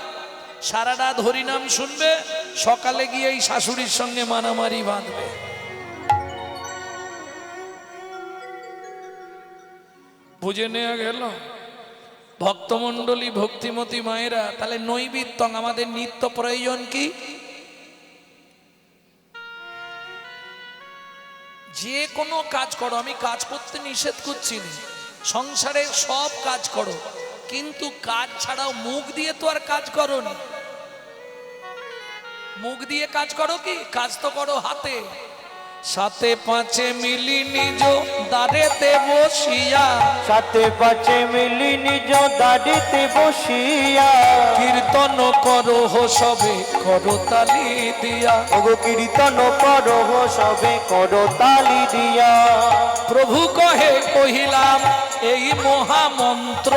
সারা রাত হরিনাম শুনবে, সকালে গিয়ে এই শাশুড়ির সঙ্গে মারামারি বাঁধবে। বুঝে নেওয়া গেল? ভক্তমণ্ডলী, ভক্তিমতী মায়েরা, তাহলে নৈবিত্তং আমাদের নিত্য প্রয়োজন কি? যে কোনো কাজ করো, আমি কাজ করতে নিষেধ করছি না, সংসারের সব কাজ করো, কিন্তু কাজ ছাড়াও মুখ দিয়ে তো আর কাজ করো না। মুখ দিয়ে কাজ করো কি? কাজ তো করো হাতে। সাথে পাঁচে মিলি নিজ দাঁড়েতে বসিয়া, সাথে পাঁচে মিলি নিজ দাঁড়িতে বসিয়া, কীর্তন করো হো সবে করো তালি দিয়া, ওগো কীর্তন করো হো সবে করো তালি দিয়া। প্রভু কহে কহিলাম এই মহামন্ত্র,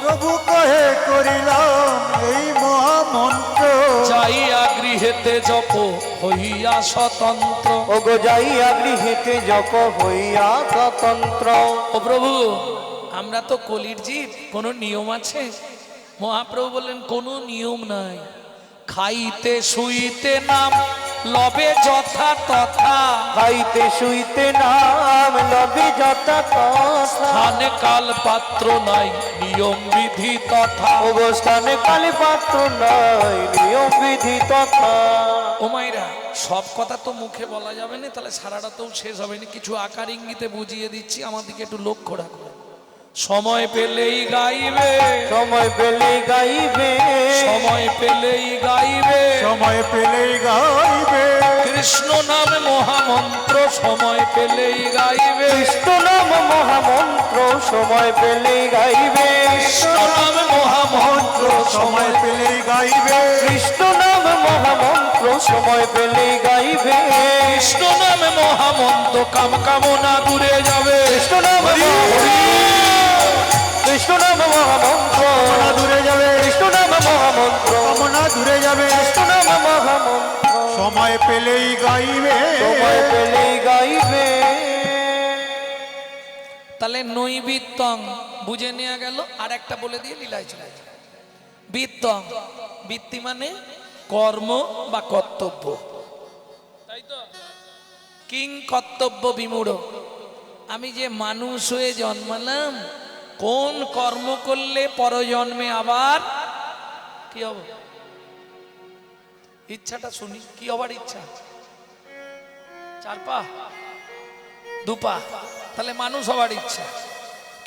প্রভু কহে করিলাম এই মহামন্ত্র, যাইয়া গৃহেতে জপ হইয়া স্বতন্ত্র। ওগো যাইয়া গৃহেতে জপ হইয়া স্বতন্ত্র। ও প্রভু, আমরা তো কলির জীব, কোনো নিয়ম আছে? মহাপ্রভু বললেন কোনো নিয়ম নাই। খাইতে শুইতে নাম লবে যথা তথা, খাইতে শুইতে নাম লবে যথা তথা, স্থানে কাল পাত্র নাই নিয়ম বিধি তথা। ওগো স্থানে কালে পাত্র নাই নিয়ম বিধি তথা। ও মাইরা, সব কথা তো মুখে বলা যাবে না, তাহলে সারাটা তো শেষ হবে না। কিছু আকার ইঙ্গিতে বুঝিয়ে দিচ্ছি, আমার দিকে একটু লক্ষ্য রাখো। সময় পেলেই গাইবে, সময় পেলে গাইবে, সময় পেলেই গাইবে, সময় পেলেই গাইবে, কৃষ্ণ নাম মহামন্ত্র সময় পেলেই গাইবে, কৃষ্ণ নাম মহামন্ত্র সময় পেলে গাইবে, কৃষ্ণ নাম মহামন্ত্র সময় পেলেই গাইবে, কৃষ্ণ নাম মহামন্ত্র সময় পেলেই গাইবে কৃষ্ণ নামে মহামন্ত্র কাম কামনা দূরে যাবে কৃষ্ণ নাম কৃষ্ণ নাম মহামন্ত্র কামনা দূরে যাবে কৃষ্ণ নাম মহামন্ত্র কামনা দূরে যাবে কৃষ্ণ নাম মহামন্ত্র সময় পেলেই গাইবে সময় পেলেই গাইবে। তাহলে নৈবিত্তং বুঝে নেওয়া গেল। আর একটা বলে দিয়ে লীলায় চলে যায়। বৃত্তং, বৃত্তি মানে কর্ম বা কর্তব্য, তাই তো। কিং কর্তব্য বিমূঢ়, আমি যে মানুষ হয়ে জন্মালাম, কোন কর্ম করলে পরজন্মে আবার কি হবে? ইচ্ছাটা শুনি, কি হবার ইচ্ছা? 4 পা 2 পা, তাহলে মানুষ হবার ইচ্ছা।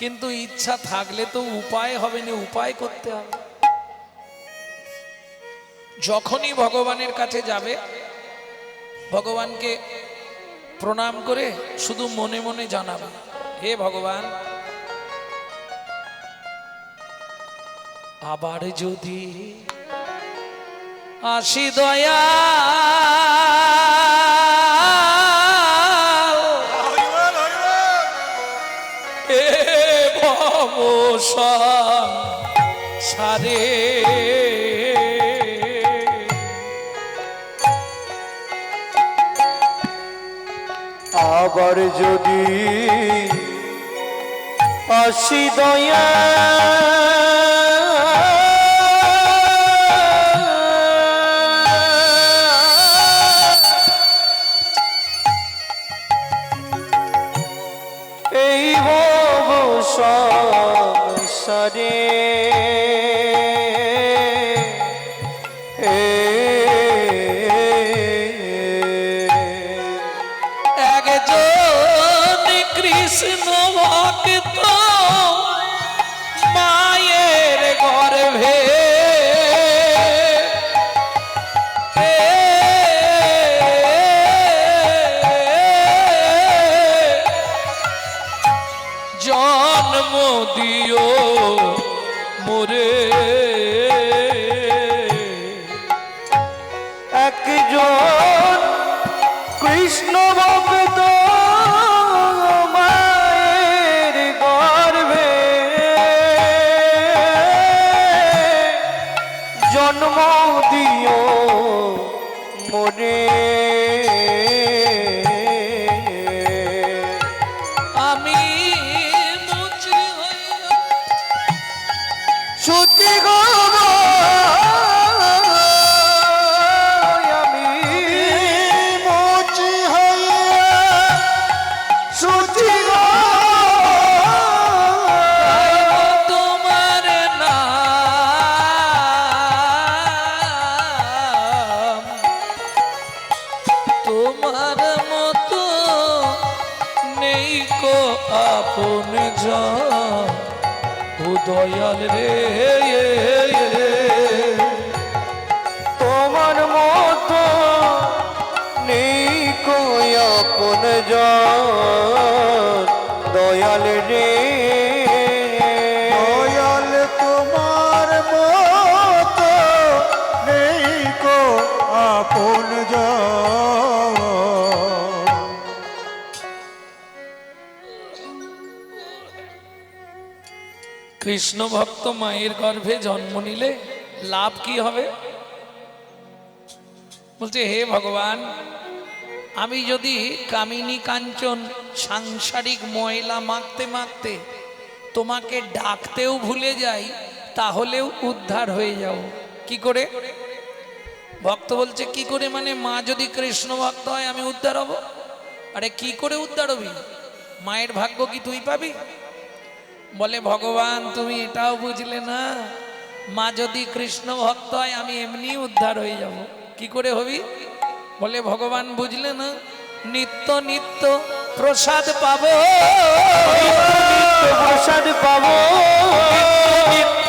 কিন্তু ইচ্ছা থাকলে তো উপায় হবে না, উপায় করতে হবে। যখনই ভগবানের কাছে যাবে, ভগবানকে প্রণাম করে শুধু মনে মনে জানাবে, হে ভগবান, আবার যদি আসি দয়া সারে আবার যদি আসি দয়া এই ভব সংসারে একজন কৃষ্ণ ভক্ত মায়ের গর্ভে জন্ম দিও মোরে, একজন কৃষ্ণ ভক্ত মায়ের গর্ভে জন্ম দিও মোরে, আমি মুচি হইয়া সত্যি গো আমি মুচি হইয়া সত্যি গো তোমার নাম, তোমার মতো নেই কো আপন জন, ও দয়াল রে, তোমার মতো নেই কই আপন জন, দয়াল রে দয়াল তোমার মতো নেই কো আপন জন। কৃষ্ণ ভক্ত মায়ের গর্ভে জন্ম নিলে লাভ কি হবে? বলছে, হে ভগবান, আমি যদি কামিনী কাঞ্চন সাংসারিক ময়লা মাখতে মাখতে তোমাকে ডাকতেও ভুলে যাই, তাহলেও উদ্ধার হয়ে যাও। কি করে? ভক্ত বলছে, কি করে মানে? মা যদি কৃষ্ণ ভক্ত হয় আমি উদ্ধার হব? আরে কি করে উদ্ধার হবি? মায়ের ভাগ্য কি তুই পাবি? বলে, ভগবান তুমি এটাও বুঝলে না, মা যদি কৃষ্ণ ভক্ত হয় আমি এমনি উদ্ধার হয়ে যাব। কি করে হবি? বলে, ভগবান বুঝলে না, নিত্য নিত্য প্রসাদ পাবো, প্রসাদ পাবো, নিত্য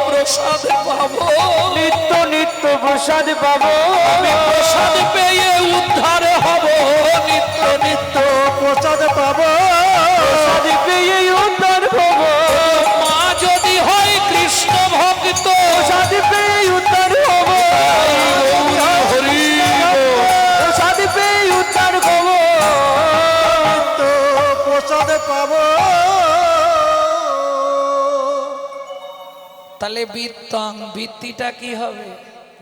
প্রসাদ পাবো, নিত্য নিত্য প্রসাদ পাবো, আমি প্রসাদ পেয়ে উদ্ধার হব, নিত্য নিত্য প্রসাদ পাবো, প্রসাদ পেয়ে উদ্ধার পাবো, মা যদি হয় কৃষ্ণ ভক্ত, প্রসাদ পেয়ে উদ্ধার পাবো। হরি পাবো। তাহলে বৃত্তং, বৃত্তিটা কি হবে?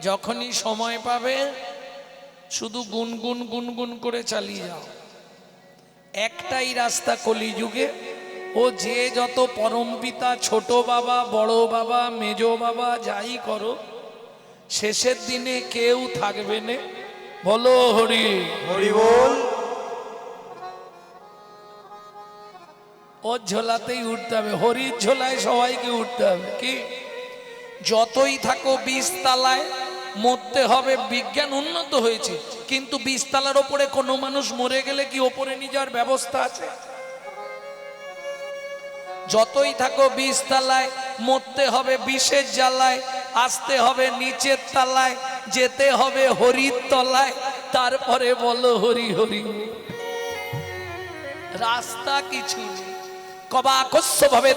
যখনই সময় পাবে শুধু গুনগুন গুনগুন করে চালিয়ে যাও। একটাই রাস্তা কলিযুগে, ও যে যত পরমপিতা, ছোট বাবা, বড় বাবা, মেজ বাবা যাই করো, শেষের দিনে কেউ থাকবে না। বলো হরি হরি বল। ওর ঝোলাতেই উঠতে হবে, হরির ঝোলায় সবাইকে উঠতে হবে। কি যতই থাকো 20 তলায়, মরতে হবে। বিজ্ঞান উন্নত হয়েছে, কিন্তু 20 তলার ওপরে কোনো মানুষ মরে গেলে কি ওপরে নিয়ে যাওয়ার ব্যবস্থা আছে? যতই থাকো 20 তলায়, মরতে হবে বিষের জ্বালায়, আসতে হবে নিচের তলায়, যেতে হবে হরির তলায়। তারপরে বলো হরি হরি। রাস্তা কিছু নেই। কবা আকস্য ভাবে